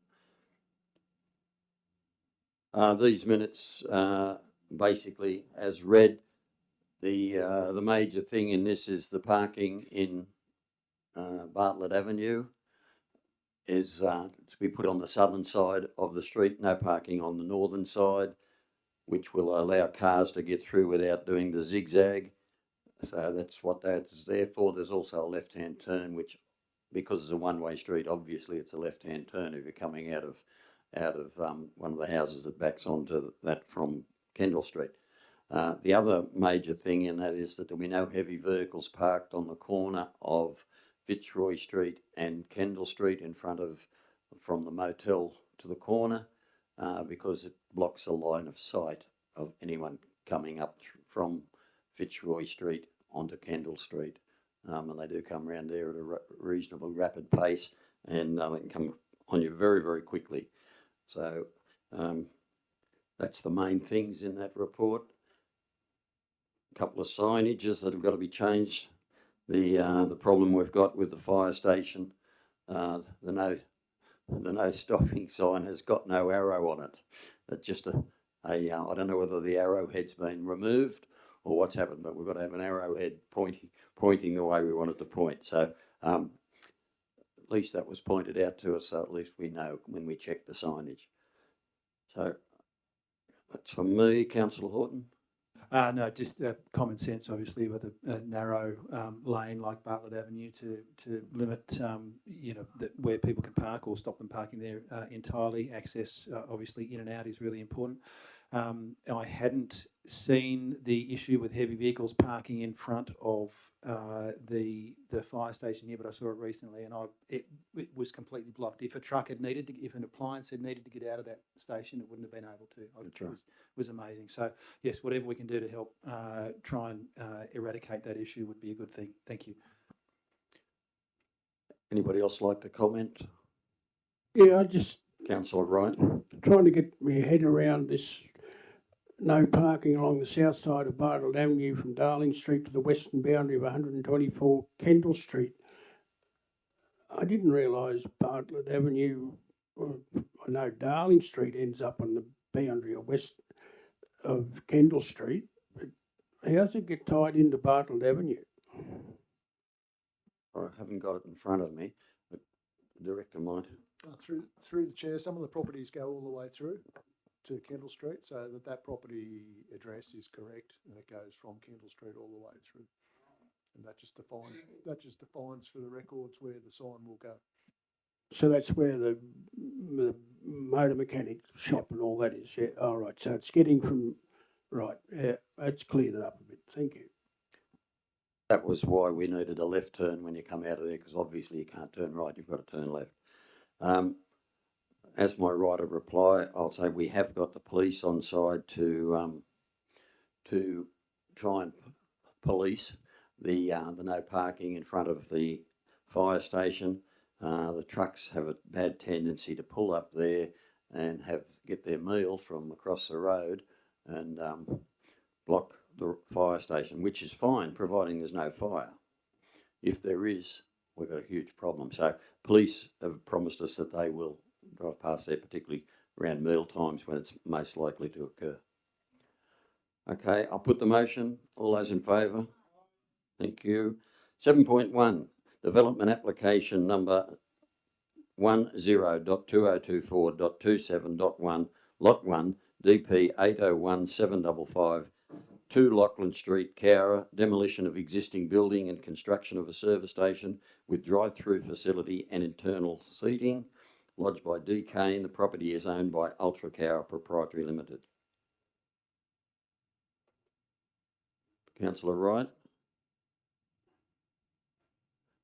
These minutes, basically, as read, the major thing in this is the parking in Bartlett Avenue is to be put on the southern side of the street, no parking on the northern side, which will allow cars to get through without doing the zigzag. So that's what that's there for. There's also a left-hand turn, which, because it's a one-way street, obviously it's a left-hand turn if you're coming out of one of the houses that backs onto that from Kendall Street. The other major thing in that is that there'll be no heavy vehicles parked on the corner of Fitzroy Street and Kendall Street in front of, from the motel to the corner, because it blocks the line of sight of anyone coming up from Fitzroy Street onto Kendall Street. And they do come around there at a reasonably rapid pace, and they can come on you very, very quickly. So that's the main things in that report. A couple of signages that have got to be changed. The problem we've got with the fire station, the no stopping sign has got no arrow on it. It's just I don't know whether the arrowhead's been removed or what's happened, but we've got to have an arrowhead pointing the way we want it to point. So at least that was pointed out to us, so at least we know when we check the signage. So that's from me, Councillor Horton. No, just common sense, obviously, with a narrow lane like Bartlett Avenue to limit, where people can park or stop them parking there entirely. Access, obviously, in and out is really important. I hadn't seen the issue with heavy vehicles parking in front of the fire station here, but I saw it recently, and it was completely blocked. If a truck had needed to, if an appliance had needed to get out of that station, it wouldn't have been able to. It was amazing. So yes, whatever we can do to help try and eradicate that issue would be a good thing. Thank you. Anybody else like to comment? Yeah, I just Councillor Wright. trying to get my head around this no parking along the south side of Bartlett Avenue from Darling Street to the western boundary of 124 Kendall Street. I didn't realise Bartlett Avenue, I know Darling Street ends up on the boundary of west of Kendall Street, but how does it get tied into Bartlett Avenue? I haven't got it in front of me, but the director might. Through the chair, some of the properties go all the way through to Kendall Street, so that property address is correct, and it goes from Kendall Street all the way through. And that just defines for the records where the sign will go. So that's where the motor mechanic shop and all that is. Yeah. All right. So it's getting from right. Yeah, that's cleared it up a bit. Thank you. That was why we needed a left turn when you come out of there, because obviously you can't turn right, you've got to turn left. As my right of reply, I'll say we have got the police on side to try and police the no parking in front of the fire station. The trucks have a bad tendency to pull up there and get their meal from across the road and block the fire station, which is fine, providing there's no fire. If there is, we've got a huge problem. So police have promised us that they will drive past there, particularly around meal times when it's most likely to occur. Okay, I'll put the motion. All those in favour? Thank you. 7.1, development application number 10.2024.27.1, lot 1, DP 801755, 2 Lachlan Street, Cowra, demolition of existing building and construction of a service station with drive-through facility and internal seating, lodged by D. Kane. The property is owned by Ultra Cowra Proprietary Limited. Councillor Wright.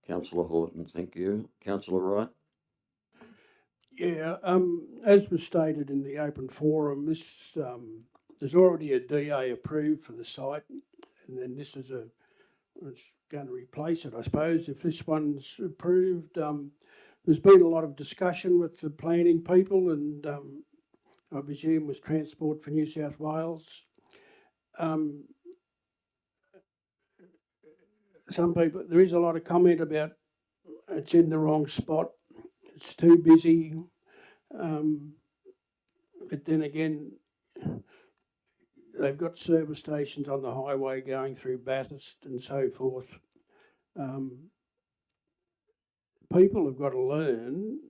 Councillor Horton, thank you. Councillor Wright. Yeah. As was stated in the open forum, this there's already a DA approved for the site, and then this is it's going to replace it, I suppose, if this one's approved. There's been a lot of discussion with the planning people and I presume with Transport for New South Wales. Some people, there is a lot of comment about it's in the wrong spot, it's too busy, but then again, they've got service stations on the highway going through Bathurst and so forth. People have got to learn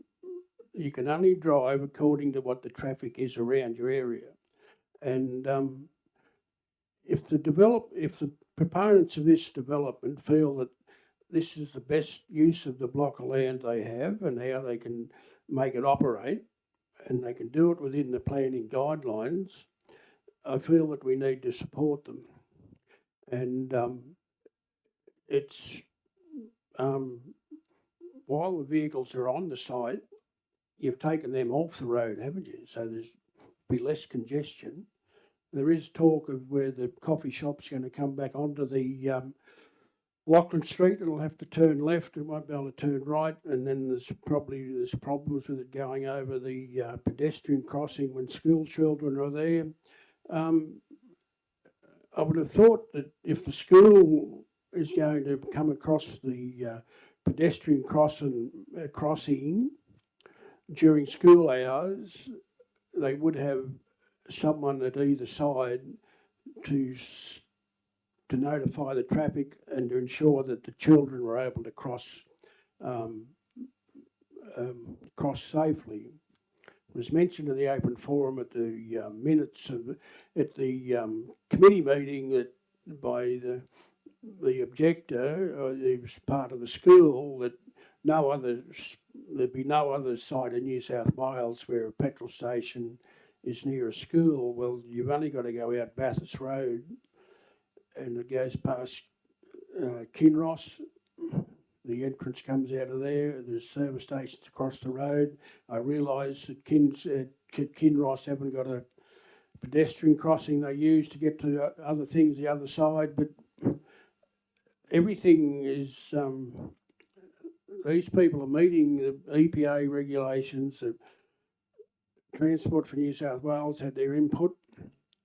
you can only drive according to what the traffic is around your area. And if the proponents of this development feel that this is the best use of the block of land they have and how they can make it operate, and they can do it within the planning guidelines, I feel that we need to support them. And it's while the vehicles are on the site, you've taken them off the road, haven't you? So there's be less congestion. There is talk of where the coffee shop's going to come back onto the Lachlan Street. It'll have to turn left. It won't be able to turn right. And then there's problems with it going over the pedestrian crossing when school children are there. I would have thought that if the school is going to come across the pedestrian crossing during school hours, they would have someone at either side to notify the traffic and to ensure that the children were able to cross safely. It was mentioned in the open forum at the minutes at the committee meeting that by the objector, it was part of the school, that there'd be no other site in New South Wales where a petrol station is near a school. Well, you've only got to go out Bathurst Road and it goes past Kinross. The entrance comes out of there. There's service stations across the road. I realise that Kinross haven't got a pedestrian crossing they use to get to other things the other side, but everything is, these people are meeting the EPA regulations. The Transport for New South Wales had their input.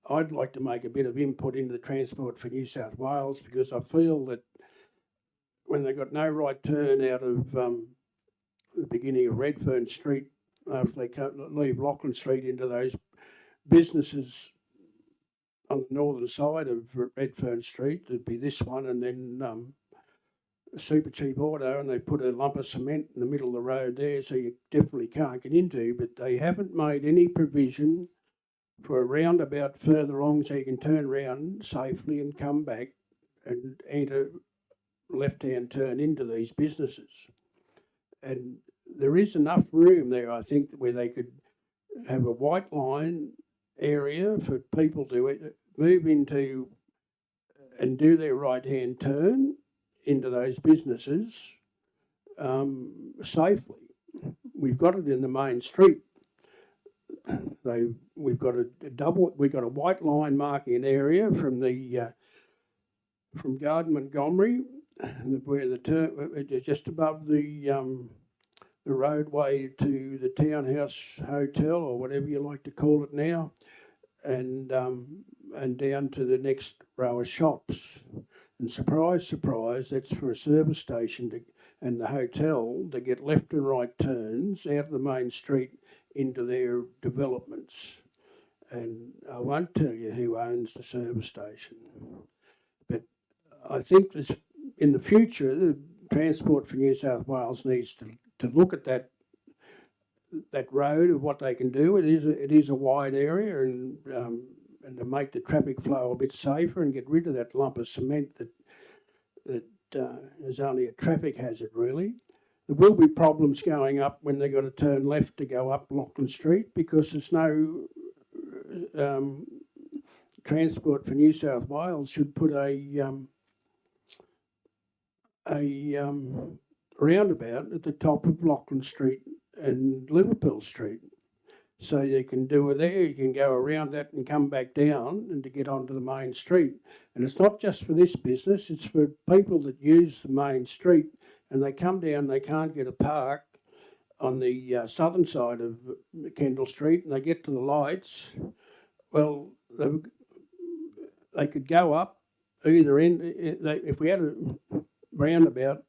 I'd like to make a bit of input into the Transport for New South Wales, because I feel that when they got no right turn out of the beginning of Redfern Street, after they leave Lachlan Street into those businesses on the northern side of Redfern Street, there'd be this one, and then Super Cheap Auto, and they put a lump of cement in the middle of the road there, so you definitely can't get into. But they haven't made any provision for a roundabout further along, so you can turn around safely and come back and enter left-hand turn into these businesses. And there is enough room there, I think, where they could have a white line area for people to move into and do their right-hand turn into those businesses safely. We've got it in the main street. We've got a white line marking an area from the from Garden Montgomery, where the turn just above the roadway to the Townhouse Hotel, or whatever you like to call it now, and down to the next row of shops. And surprise, surprise, that's for a service station and the hotel to get left and right turns out of the main street into their developments. And I won't tell you who owns the service station, but I think this, in the future, the Transport for New South Wales needs to look at that road of what they can do. It is a wide area, and to make the traffic flow a bit safer and get rid of that lump of cement that is only a traffic hazard, really. There will be problems going up when they've got to turn left to go up Lachlan Street, because there's no Transport for New South Wales should put a roundabout at the top of Lachlan Street and Liverpool Street. So you can do it there, you can go around that and come back down and to get onto the main street. And it's not just for this business, it's for people that use the main street and they come down, they can't get a park on the southern side of Kendall Street, and they get to the lights. Well, they could go up either end. If we had a roundabout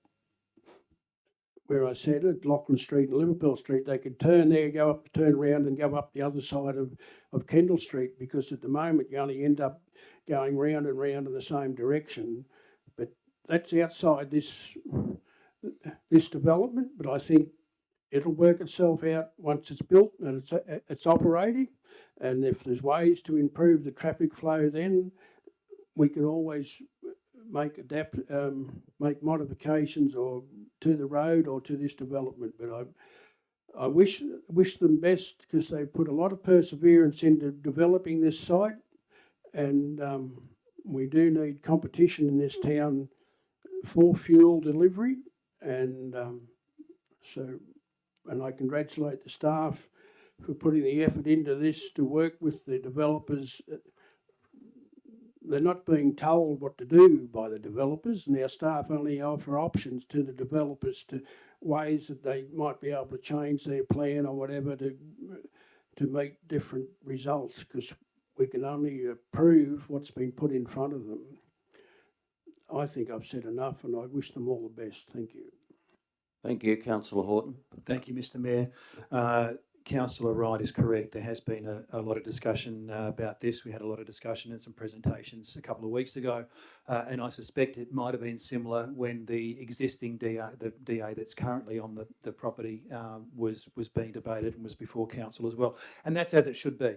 where I said it, Lachlan Street and Liverpool Street, they could turn there, turn around and go up the other side of Kendall Street, because at the moment you only end up going round and round in the same direction. But that's outside this development, but I think it'll work itself out once it's built and it's operating. And if there's ways to improve the traffic flow, then we can always make modifications or to the road or to this development. But I wish them best, because they put a lot of perseverance into developing this site, and we do need competition in this town for fuel delivery, and and I congratulate the staff for putting the effort into this to work with the developers. They're not being told what to do by the developers, and our staff only offer options to the developers, to ways that they might be able to change their plan or whatever to meet different results, because we can only approve what's been put in front of them. I think I've said enough, and I wish them all the best. Thank you. Thank you, Councillor Horton. Thank you, Mr Mayor. Councillor Wright is correct. There has been a lot of discussion about this. We had a lot of discussion and some presentations a couple of weeks ago, and I suspect it might have been similar when the existing DA, the DA that's currently on the property, was being debated and was before council as well. And that's as it should be.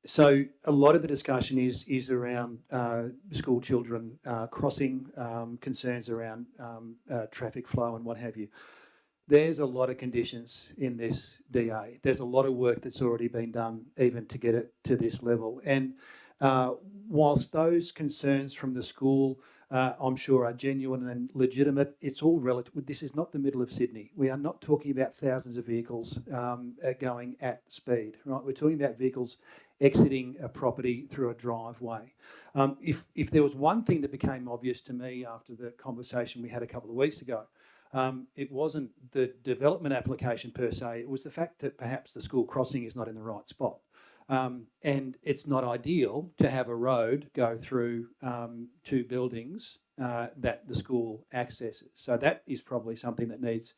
So a lot of the discussion is around school children crossing, concerns around traffic flow and what have you. There's a lot of conditions in this DA. There's a lot of work that's already been done even to get it to this level. And whilst those concerns from the school, I'm sure, are genuine and legitimate, it's all relative. This is not the middle of Sydney. We are not talking about thousands of vehicles going at speed, right? We're talking about vehicles exiting a property through a driveway. If there was one thing that became obvious to me after the conversation we had a couple of weeks ago, it wasn't the development application per se, it was the fact that perhaps the school crossing is not in the right spot. And it's not ideal to have a road go through two buildings that the school accesses. So that is probably something that needs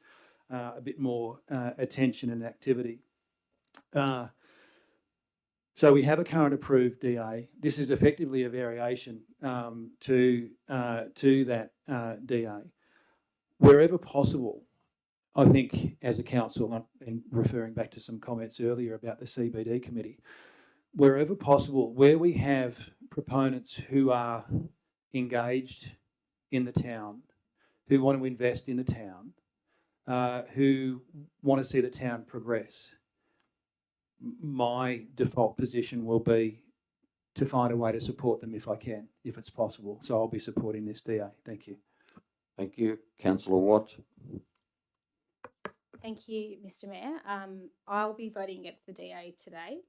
a bit more attention and activity. So we have a current approved DA. This is effectively a variation to that DA. Wherever possible, I think as a council, and referring back to some comments earlier about the CBD committee, wherever possible, where we have proponents who are engaged in the town, who want to invest in the town, who want to see the town progress, my default position will be to find a way to support them if I can, if it's possible. So I'll be supporting this DA. Thank you. Thank you. Councillor Watt. Thank you, Mr. Mayor. I'll be voting against the DA today.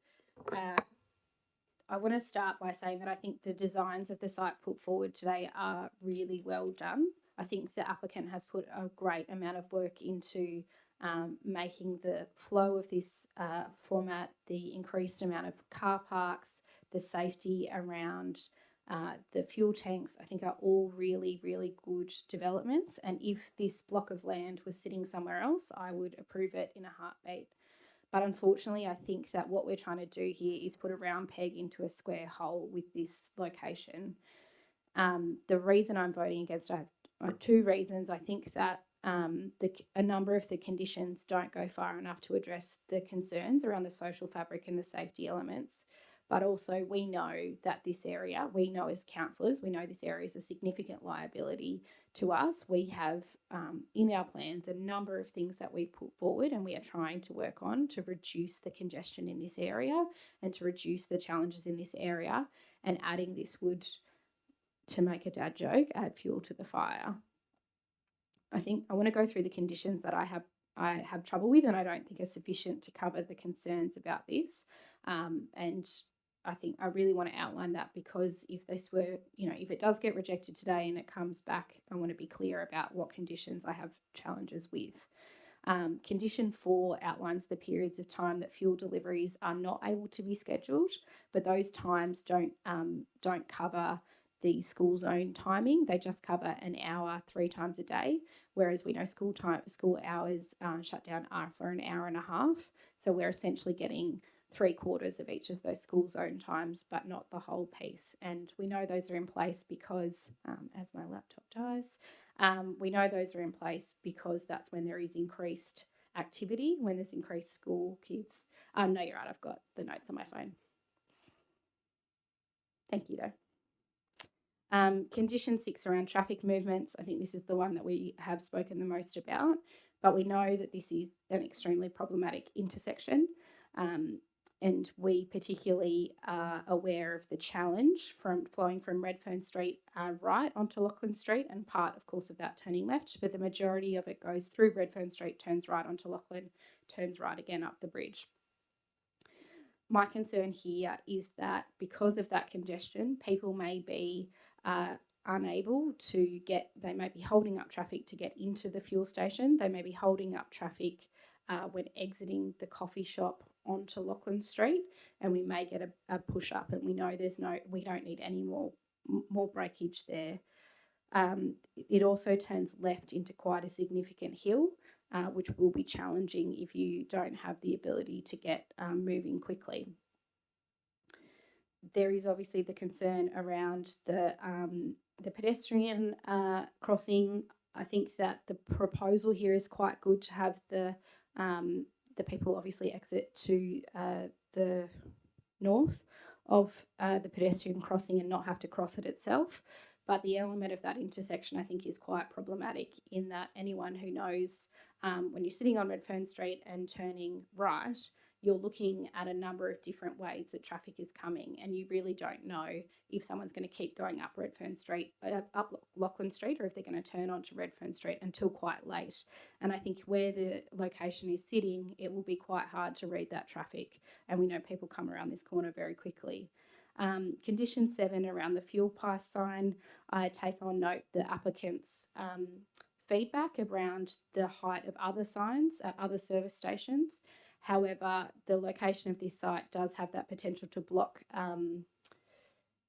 I want to start by saying that I think the designs of the site put forward today are really well done. I think the applicant has put a great amount of work into making the flow of this format, the increased amount of car parks, the safety around the fuel tanks, I think are all really, really good developments. And if this block of land was sitting somewhere else, I would approve it in a heartbeat. But unfortunately, I think that what we're trying to do here is put a round peg into a square hole with this location. The reason I'm voting against it, I have two reasons. I think that a number of the conditions don't go far enough to address the concerns around the social fabric and the safety elements. But also we know that this area, we know as councillors, we know this area is a significant liability to us. We have in our plans a number of things that we put forward and we are trying to work on to reduce the congestion in this area and to reduce the challenges in this area. And adding this would, to make a dad joke, add fuel to the fire. I think I want to go through the conditions that I have trouble with and I don't think are sufficient to cover the concerns about this. And I think I really want to outline that because if this were, if it does get rejected today and it comes back, I want to be clear about what conditions I have challenges with. Condition 4 outlines the periods of time that fuel deliveries are not able to be scheduled, but those times don't cover the school zone timing. They just cover an hour 3 times a day, whereas we know school hours shut down are for an hour and a half. So we're essentially getting 3/4 of each of those school zone times, but not the whole piece. And we know those are in place because, as my laptop dies, we know those are in place because that's when there is increased activity, when there's increased school kids. No, you're right, I've got the notes on my phone. Thank you, though. Condition 6 around traffic movements. I think this is the one that we have spoken the most about, but we know that this is an extremely problematic intersection. And we particularly are aware of the challenge from flowing from Redfern Street right onto Lachlan Street, and part, of course, of that turning left, but the majority of it goes through Redfern Street, turns right onto Lachlan, turns right again up the bridge. My concern here is that because of that congestion, people may be unable to they may be holding up traffic to get into the fuel station. They may be holding up traffic when exiting the coffee shop onto Lachlan Street, and we may get a push up, and we know we don't need any more breakage there. It also turns left into quite a significant hill, which will be challenging if you don't have the ability to get moving quickly. There is obviously the concern around the pedestrian crossing. I think that the proposal here is quite good to have the people obviously exit to the north of the pedestrian crossing and not have to cross it itself. But the element of that intersection I think is quite problematic in that anyone who knows when you're sitting on Redfern Street and turning right, you're looking at a number of different ways that traffic is coming, and you really don't know if someone's going to keep going up Redfern Street, up Lachlan Street, or if they're going to turn onto Redfern Street until quite late. And I think where the location is sitting, it will be quite hard to read that traffic, and we know people come around this corner very quickly. Condition 7 around the fuel price sign, I take on note the applicant's feedback around the height of other signs at other service stations. However, the location of this site does have that potential to block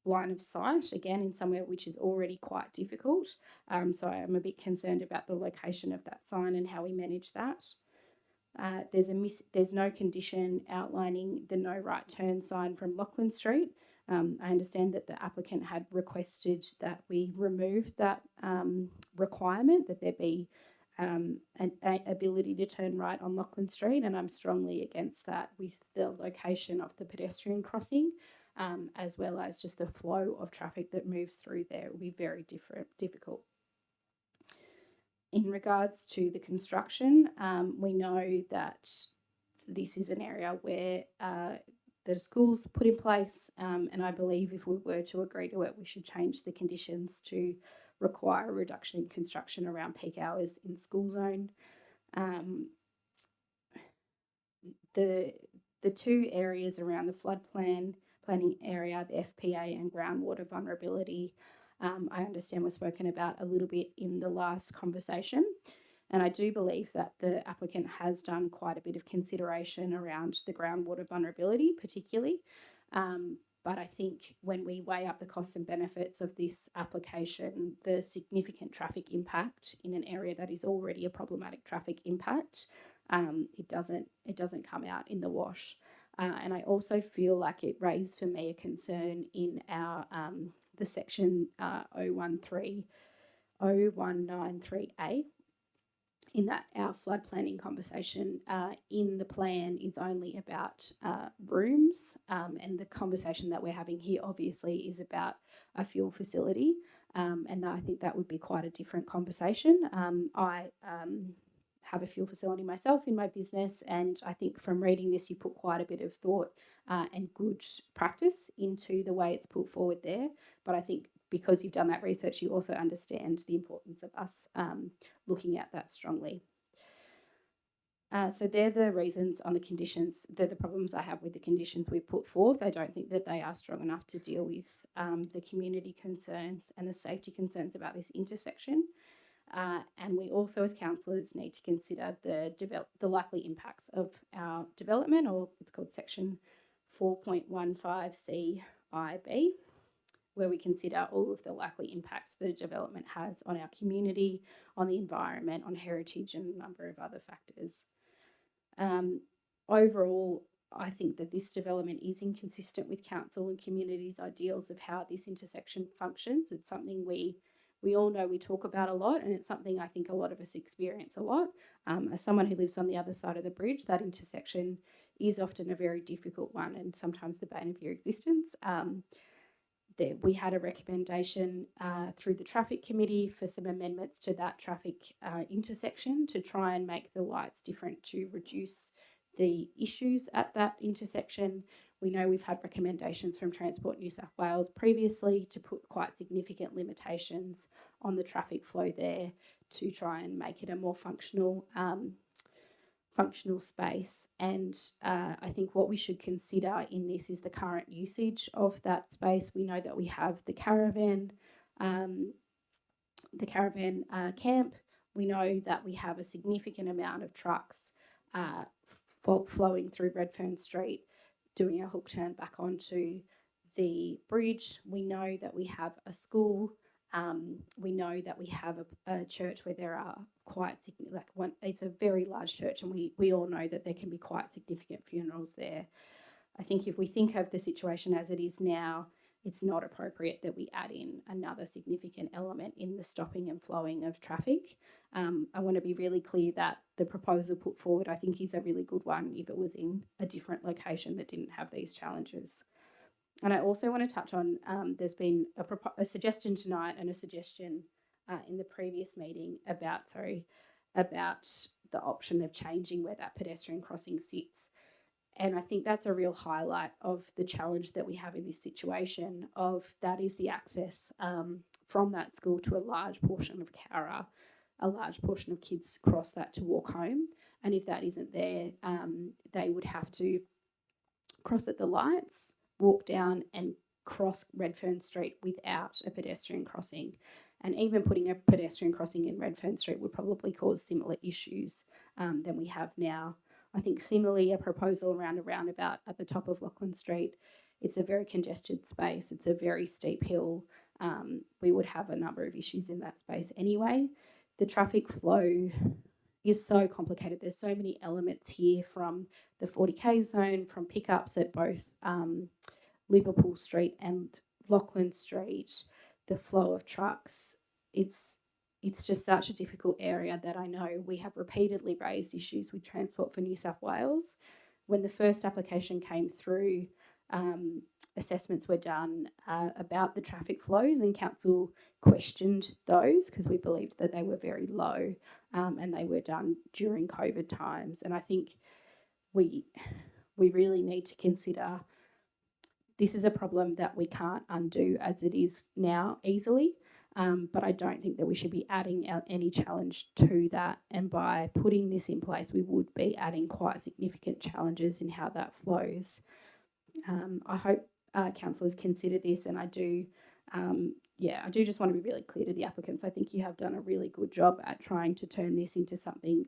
line of sight, again, in somewhere which is already quite difficult. So I'm a bit concerned about the location of that sign and how we manage that. There's no condition outlining the no right turn sign from Lachlan Street. I understand that the applicant had requested that we remove that requirement, that there be an ability to turn right on Lachlan Street, and I'm strongly against that with the location of the pedestrian crossing, as well as just the flow of traffic that moves through there. It will be very difficult. In regards to the construction, we know that this is an area where the school's put in place, and I believe if we were to agree to it, we should change the conditions to require a reduction in construction around peak hours in school zone. The two areas around the planning area, the FPA and groundwater vulnerability, I understand was spoken about a little bit in the last conversation. And I do believe that the applicant has done quite a bit of consideration around the groundwater vulnerability, particularly. But I think when we weigh up the costs and benefits of this application, the significant traffic impact in an area that is already a problematic traffic impact, it doesn't come out in the wash. And I also feel like it raised for me a concern in our the section 0193A, in that our flood planning conversation in the plan is only about rooms, and the conversation that we're having here obviously is about a fuel facility, and I think that would be quite a different conversation. I have a fuel facility myself in my business, and I think from reading this you put quite a bit of thought and good practice into the way it's put forward there, but I think because you've done that research, you also understand the importance of us looking at that strongly. So they're the reasons on the conditions, they're the problems I have with the conditions we put forth. I don't think that they are strong enough to deal with the community concerns and the safety concerns about this intersection. And we also, as councillors, need to consider the likely impacts of our development, or it's called section 4.15CIB, where we consider all of the likely impacts the development has on our community, on the environment, on heritage, and a number of other factors. Overall, I think that this development is inconsistent with council and community's ideals of how this intersection functions. It's something we all know we talk about a lot, and it's something I think a lot of us experience a lot. As someone who lives on the other side of the bridge, that intersection is often a very difficult one and sometimes the bane of your existence. We had a recommendation through the traffic committee for some amendments to that traffic intersection to try and make the lights different to reduce the issues at that intersection. We know we've had recommendations from Transport New South Wales previously to put quite significant limitations on the traffic flow there to try and make it a more functional space. And I think what we should consider in this is the current usage of that space. We know that we have the caravan camp. We know that we have a significant amount of trucks flowing through Redfern Street, doing a hook turn back onto the bridge. We know that we have a school. We know that we have a church where there are quite significant, it's a very large church, and we all know that there can be quite significant funerals there. I think if we think of the situation as it is now, it's not appropriate that we add in another significant element in the stopping and flowing of traffic. I want to be really clear that the proposal put forward, I think, is a really good one if it was in a different location that didn't have these challenges. And I also want to touch on, there's been a suggestion tonight and a suggestion in the previous meeting about the option of changing where that pedestrian crossing sits. And I think that's a real highlight of the challenge that we have in this situation, of that is the access from that school to a large portion of Cowra. A large portion of kids cross that to walk home. And if that isn't there, they would have to cross at the lights, walk down and cross Redfern Street without a pedestrian crossing. And even putting a pedestrian crossing in Redfern Street would probably cause similar issues than we have now I think similarly, a proposal around a roundabout at the top of Lachlan Street, it's a very congested space. It's a very steep hill. We would have a number of issues in that space anyway. The traffic flow is so complicated. There's so many elements here, from the 40K zone, from pickups at both Liverpool Street and Lachlan Street, the flow of trucks. It's just such a difficult area that I know we have repeatedly raised issues with Transport for New South Wales. When the first application came through, assessments were done about the traffic flows, and council questioned those because we believed that they were very low, and they were done during COVID times. And I think we really need to consider this is a problem that we can't undo as it is now easily. But I don't think that we should be adding any challenge to that. And by putting this in place, we would be adding quite significant challenges in how that flows. I hope councillors consider this, and I do just want to be really clear to the applicants. I think you have done a really good job at trying to turn this into something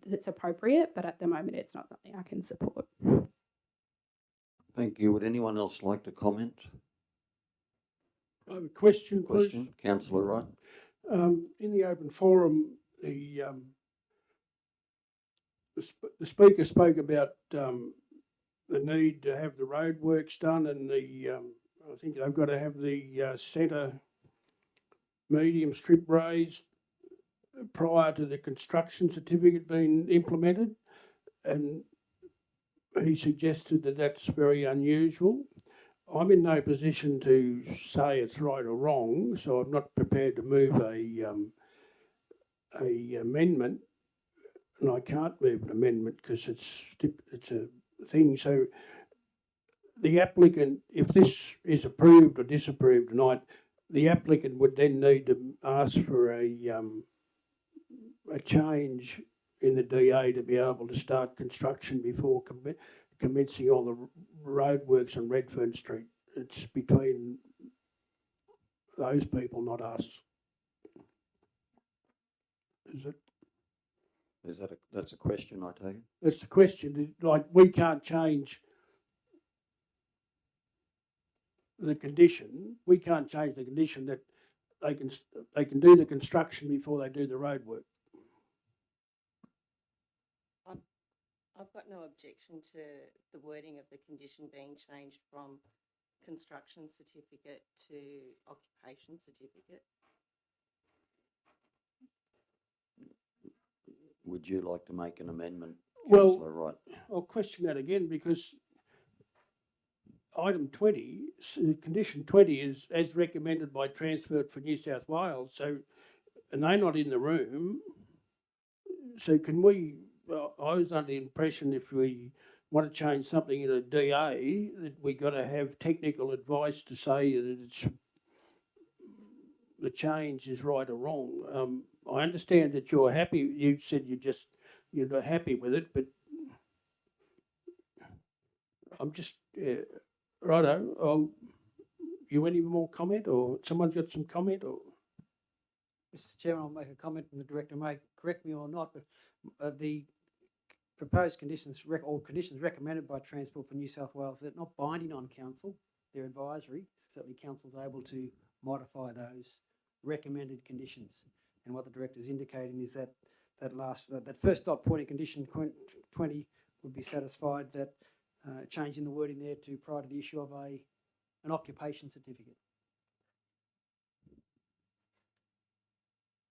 that's appropriate, but at the moment it's not something I can support. Thank you. Would anyone else like to comment? I have a question, please. Question, Councillor Wright. In the open forum, the speaker spoke about the need to have the roadworks done, and I think they've got to have the centre medium strip raised prior to the construction certificate being implemented, and he suggested that that's very unusual. I'm in no position to say it's right or wrong, so I'm not prepared to move a amendment, and I can't move an amendment because it's a thing. So the applicant, if this is approved or disapproved tonight, the applicant would then need to ask for a change in the DA to be able to start construction before commencing all the roadworks on Redfern Street. It's between those people, not us. That's a question, I take it? That's the question. Like, we can't change the condition. We can't change the condition that they can do the construction before they do the roadwork. I've got no objection to the wording of the condition being changed from construction certificate to occupation certificate. Would you like to make an amendment, Well, Councillor Wright? I'll question that again, because item 20, condition 20 is as recommended by Transport for New South Wales. So, and they're not in the room. So can we, I was under the impression if we want to change something in a DA, that we got to have technical advice to say that it's, the change is right or wrong. I understand that you're happy. You said you're not happy with it, but I'm just, righto. You any more comment, or someone's got some comment, or? Mr. Chairman, I'll make a comment, and the director may correct me or not, but the proposed conditions or conditions recommended by Transport for New South Wales, they're not binding on council, they're advisory. Certainly council's able to modify those recommended conditions. And what the director's indicating is that that first dot point in condition 20 would be satisfied, that changing the wording there to prior to the issue of an occupation certificate.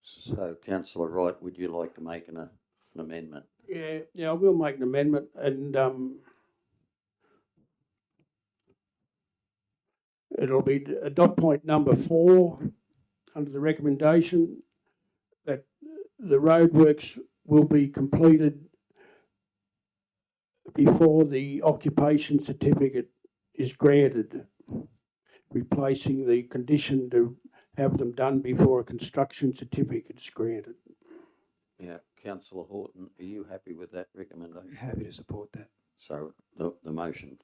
So, Councillor Wright, would you like to make an amendment? Yeah, I will make an amendment, and it'll be dot point number 4 under the recommendation that the roadworks will be completed before the occupation certificate is granted, replacing the condition to have them done before a construction certificate is granted. Yeah, Councillor Horton, are you happy with that recommendation? Happy to support that. So the motion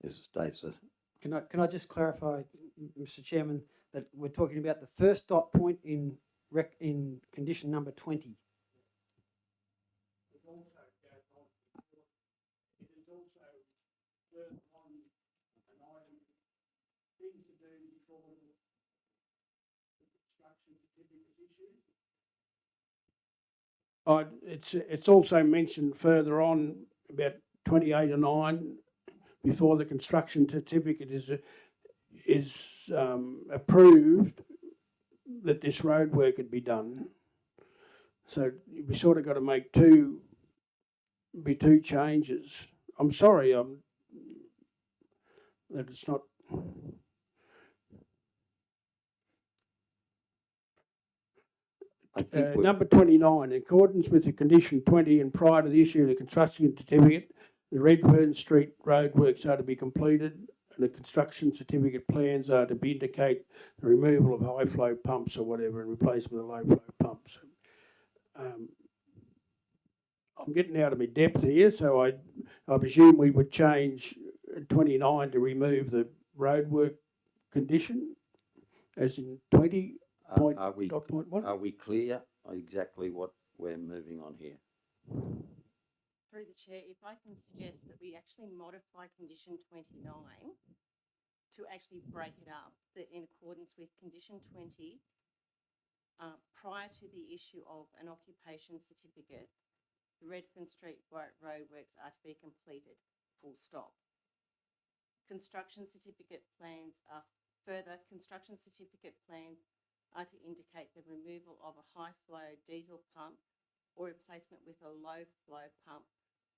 states that. Can I just clarify, Mr. Chairman, that we're talking about the first dot point in condition number 20? further on an item, things to do before the construction certificate is issued? It's also mentioned further on about 28 or 9 before the construction certificate is approved that this road work could be done. So we sort of got to make two changes. I'm sorry, that it's not. I think we- Number 29, in accordance with the condition 20 and prior to the issue of the construction certificate, the Redfern Street roadworks are to be completed and the construction certificate plans are to be indicate the removal of high flow pumps or whatever and replacement of low flow pumps. I'm getting out of my depth here, so I presume we would change 29 to remove the roadwork condition, as in 20. Are we dot point one? are we clear exactly what we're moving on here? Through the chair, if I can suggest that we actually modify condition 29 to actually break it up, that in accordance with condition 20, prior to the issue of an occupation certificate, the Redfern Street roadworks are to be completed, full stop. Construction certificate plans are to indicate the removal of a high flow diesel pump or replacement with a low flow pump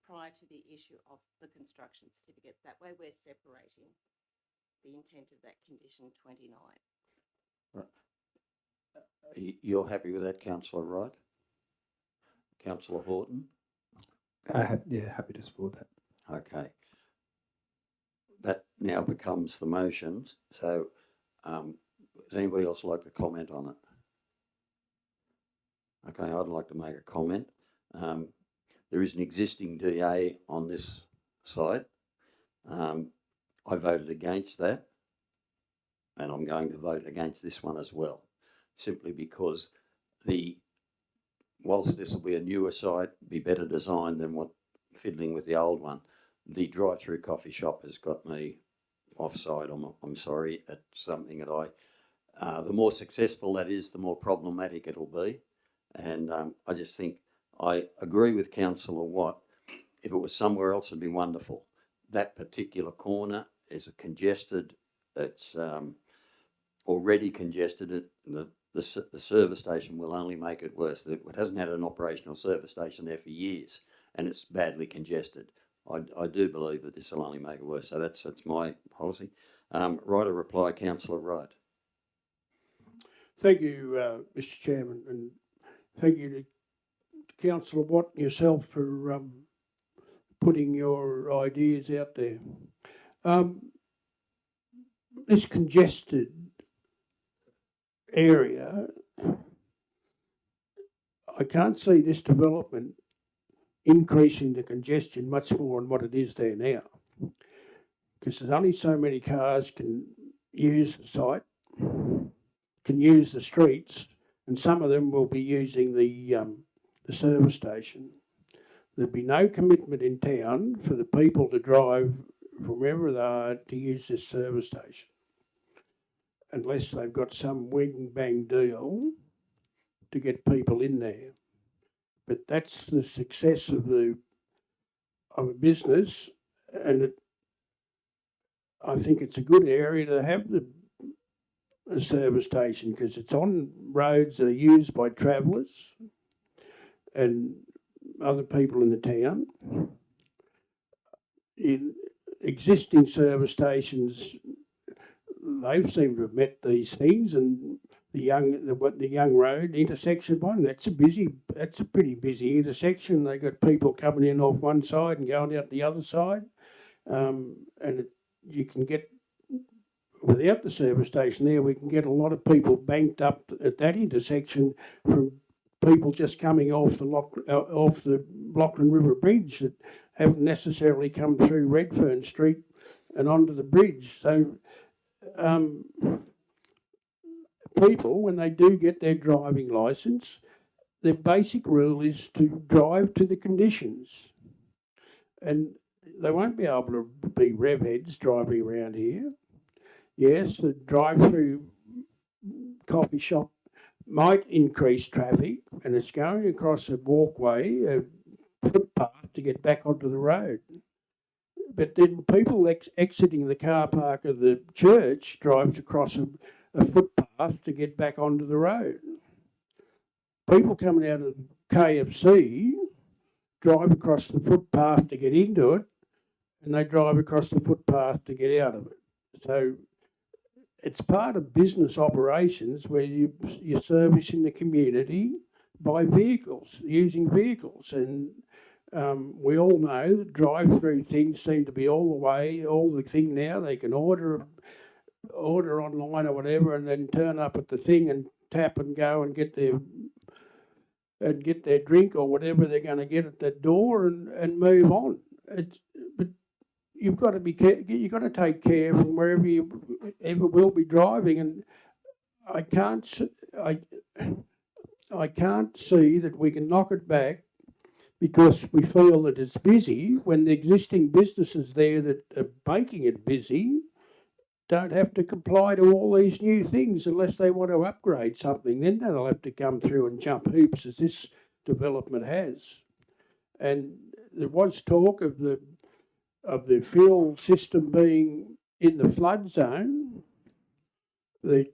prior to the issue of the construction certificate. That way we're separating the intent of that condition 29. You're happy with that, Councillor Wright? Councillor Horton? Yeah, happy to support that. Okay. That now becomes the motion. So, does anybody else like to comment on it? Okay, I'd like to make a comment. There is an existing DA on this site. I voted against that, and I'm going to vote against this one as well, simply because whilst this will be a newer site, be better designed than what fiddling with the old one, the drive-through coffee shop has got me offside. I'm sorry. It's something that the more successful that is, the more problematic it'll be. And I just think I agree with Councillor Watt. If it was somewhere else, it'd be wonderful. That particular corner is congested. It's already congested. The service station will only make it worse. It hasn't had an operational service station there for years, and it's badly congested. I do believe that this will only make it worse. So that's my policy. Right of reply, Councillor Wright. Thank you, Mr. Chairman, and thank you to Councillor Watt and yourself for putting your ideas out there. This congested area, I can't see this development increasing the congestion much more than what it is there now, because there's only so many cars can use the site, can use the streets, and some of them will be using the service station. There'll be no commitment in town for the people to drive from wherever they are to use this service station, unless they've got some wing bang deal to get people in there. But that's the success of a business, and I think it's a good area to have a service station, because it's on roads that are used by travellers and other people in the town. In existing service stations, they seem to have met these things, and the young road intersection one, that's a pretty busy intersection. They got people coming in off one side and going out the other side, you can get, without the service station there, we can get a lot of people banked up at that intersection from people just coming off the Lachlan River Bridge that haven't necessarily come through Redfern Street and onto the bridge. So people, when they do get their driving licence, their basic rule is to drive to the conditions. And they won't be able to be rev heads driving around here. Yes, the drive-through coffee shop might increase traffic, and it's going across a walkway, a footpath to get back onto the road. But then people exiting the car park of the church drives across a footpath to get back onto the road. People coming out of KFC drive across the footpath to get into it, and they drive across the footpath to get out of it. So it's part of business operations where you're servicing the community by vehicles, using vehicles. And we all know that drive-through things seem to be all the thing now. They can order online or whatever, and then turn up at the thing and tap and go and get their drink or whatever they're going to get at that door and move on. But you've got to you've got to take care from wherever you ever will be driving, and I can't see that we can knock it back because we feel that it's busy when the existing businesses there that are making it busy don't have to comply to all these new things unless they want to upgrade something. Then they'll have to come through and jump hoops as this development has. And there was talk of the fuel system being in the flood zone, the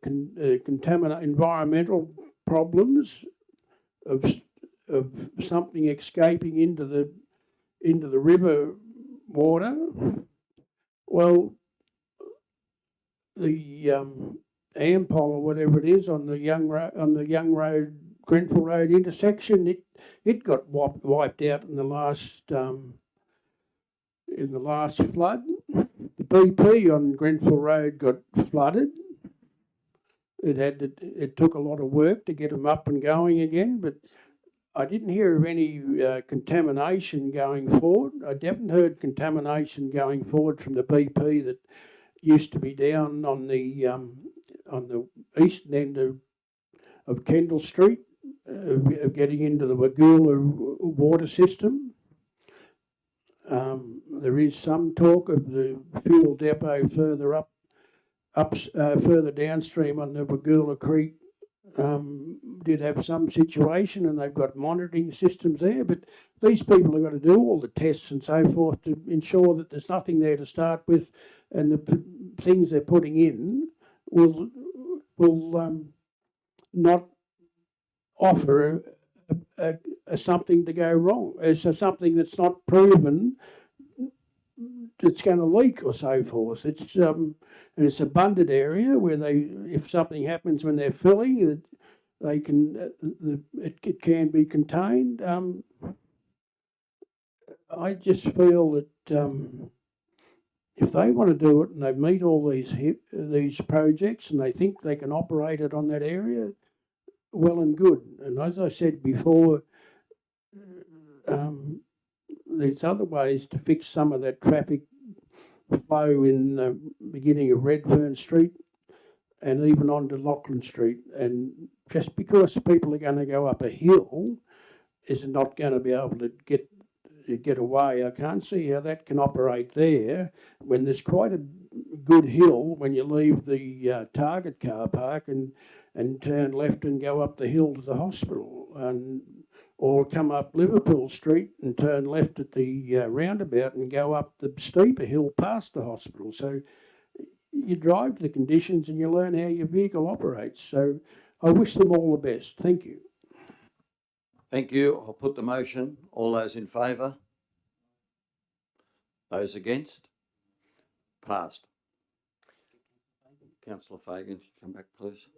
environmental problems of something escaping into the river water. Well, the Ampol or whatever it is on the Young Road, Grenfell Road intersection, it got wiped out in the last flood. The BP on Grenfell Road got flooded. It took a lot of work to get them up and going again, but I didn't hear of any contamination going forward. I haven't heard contamination going forward from the BP that used to be down on the eastern end of Kendall Street, of getting into the Wagula water system. There is some talk of the fuel depot further further downstream on the Wagula Creek. Did have some situation, and they've got monitoring systems there, but these people have got to do all the tests and so forth to ensure that there's nothing there to start with, and the things they're putting in will not offer a something to go wrong. So something that's not proven it's going to leak or so forth. It's and it's a bunded area where if something happens when they're filling, they can it can be contained. I just feel that if they want to do it and they meet all these projects and they think they can operate it on that area, well and good. And as I said before, there's other ways to fix some of that traffic flow in the beginning of Redfern Street and even onto Lachlan Street. And just because people are going to go up a hill is not going to be able to get away. I can't see how that can operate there when there's quite a good hill when you leave the Target car park and turn left and go up the hill to the hospital, or come up Liverpool Street and turn left at the roundabout and go up the steeper hill past the hospital. So you drive the conditions and you learn how your vehicle operates. So I wish them all the best. Thank you. Thank you. I'll put the motion. All those in favour? Those against? Passed. Councillor Fagan, come back, please.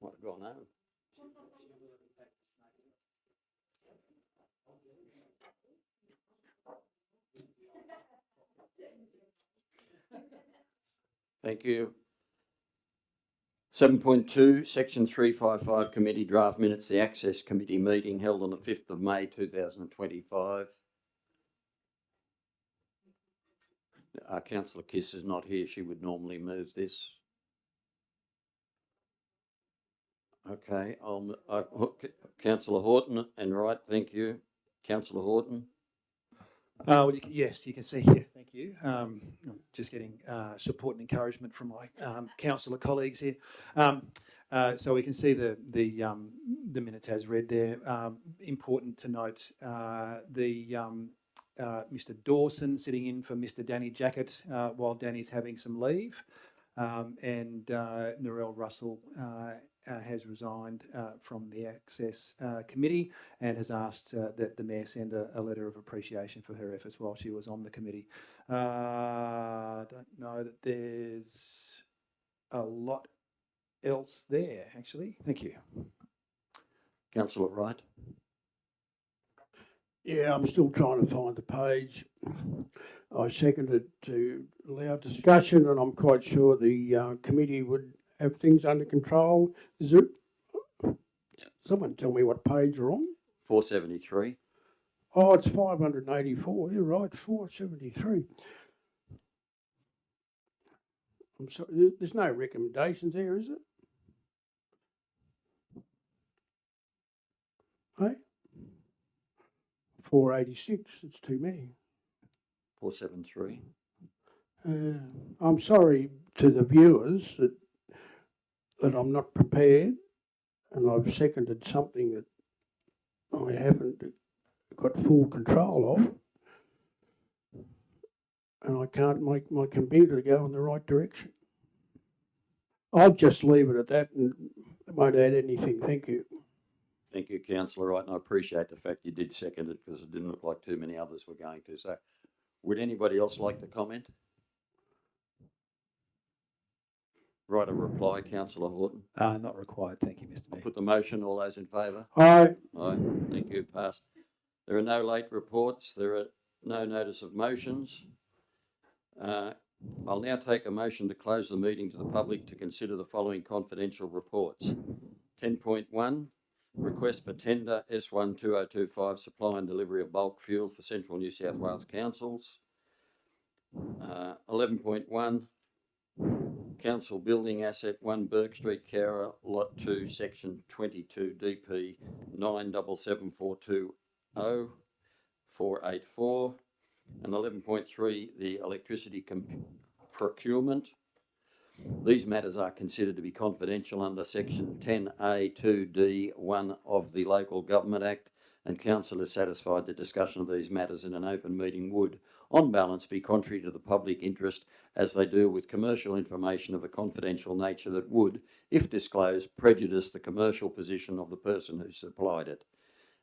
Might have gone home. Thank you. 7.2, Section 355 Committee Draft Minutes, the Access Committee meeting held on the 5th of May 2025. Councillor Kiss is not here. She would normally move this. Okay, Councillor Horton and Wright, thank you. Councillor Horton. Well, yes, you can see here. Thank you. I'm just getting support and encouragement from my councillor colleagues here. So we can see the minutes as read there. Important to note Mr. Dawson sitting in for Mr. Danny Jackett while Danny's having some leave, and Narelle Russell has resigned from the Access Committee and has asked that the Mayor send a letter of appreciation for her efforts while she was on the committee. I don't know that there's a lot else there, actually. Thank you. Councillor Wright. Yeah, I'm still trying to find the page. I seconded to allow discussion, and I'm quite sure the committee would have things under control. Is it? Someone tell me what page we're on. 473. Oh, it's 584. You're right, 473. I'm sorry, there's no recommendations there, is it? Hey? 486, it's too many. 473. I'm sorry to the viewers that I'm not prepared, and I've seconded something that I haven't got full control of, and I can't make my computer go in the right direction. I'll just leave it at that and won't add anything. Thank you. Thank you, Councillor Wright, and I appreciate the fact you did second it because it didn't look like too many others were going to. So would anybody else like to comment? Write a reply, Councillor Horton. Not required. Thank you, Mr. I'll Mayor. put the motion. All those in favour? Aye. Aye. Thank you. Passed. There are no late reports. There are no notice of motions. I'll now take a motion to close the meeting to the public to consider the following confidential reports. 10.1, request for tender S1 2025 supply and delivery of bulk fuel for Central New South Wales councils. 11.1, council building asset 1 Burke Street, Cowra, Lot 2, Section 22, DP 977420 484. And 11.3, the electricity procurement. These matters are considered to be confidential under Section 10A2D1 of the Local Government Act, and Council is satisfied that discussion of these matters in an open meeting would, on balance, be contrary to the public interest, as they deal with commercial information of a confidential nature that would, if disclosed, prejudice the commercial position of the person who supplied it.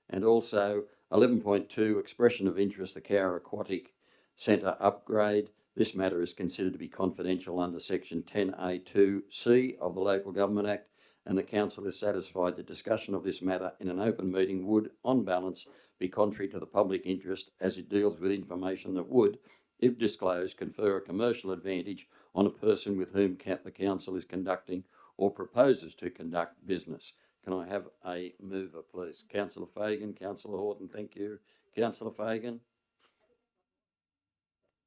And also 11.2, expression of interest, the Cowra Aquatic Centre upgrade. This matter is considered to be confidential under Section 10A2C of the Local Government Act, and the Council is satisfied that discussion of this matter in an open meeting would, on balance, be contrary to the public interest, as it deals with information that would, if disclosed, confer a commercial advantage on a person with whom the Council is conducting or proposes to conduct business. Can I have a mover, please? Councillor Fagan, Councillor Horton, thank you. Councillor Fagan?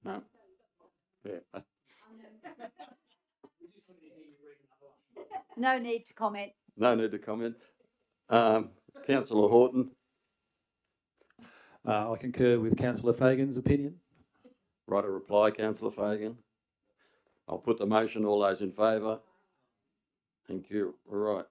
No? Yeah. No need to comment. No need to comment. Councillor Horton? I concur with Councillor Fagan's opinion. Write a reply, Councillor Fagan. I'll put the motion. All those in favour? Thank you. All right.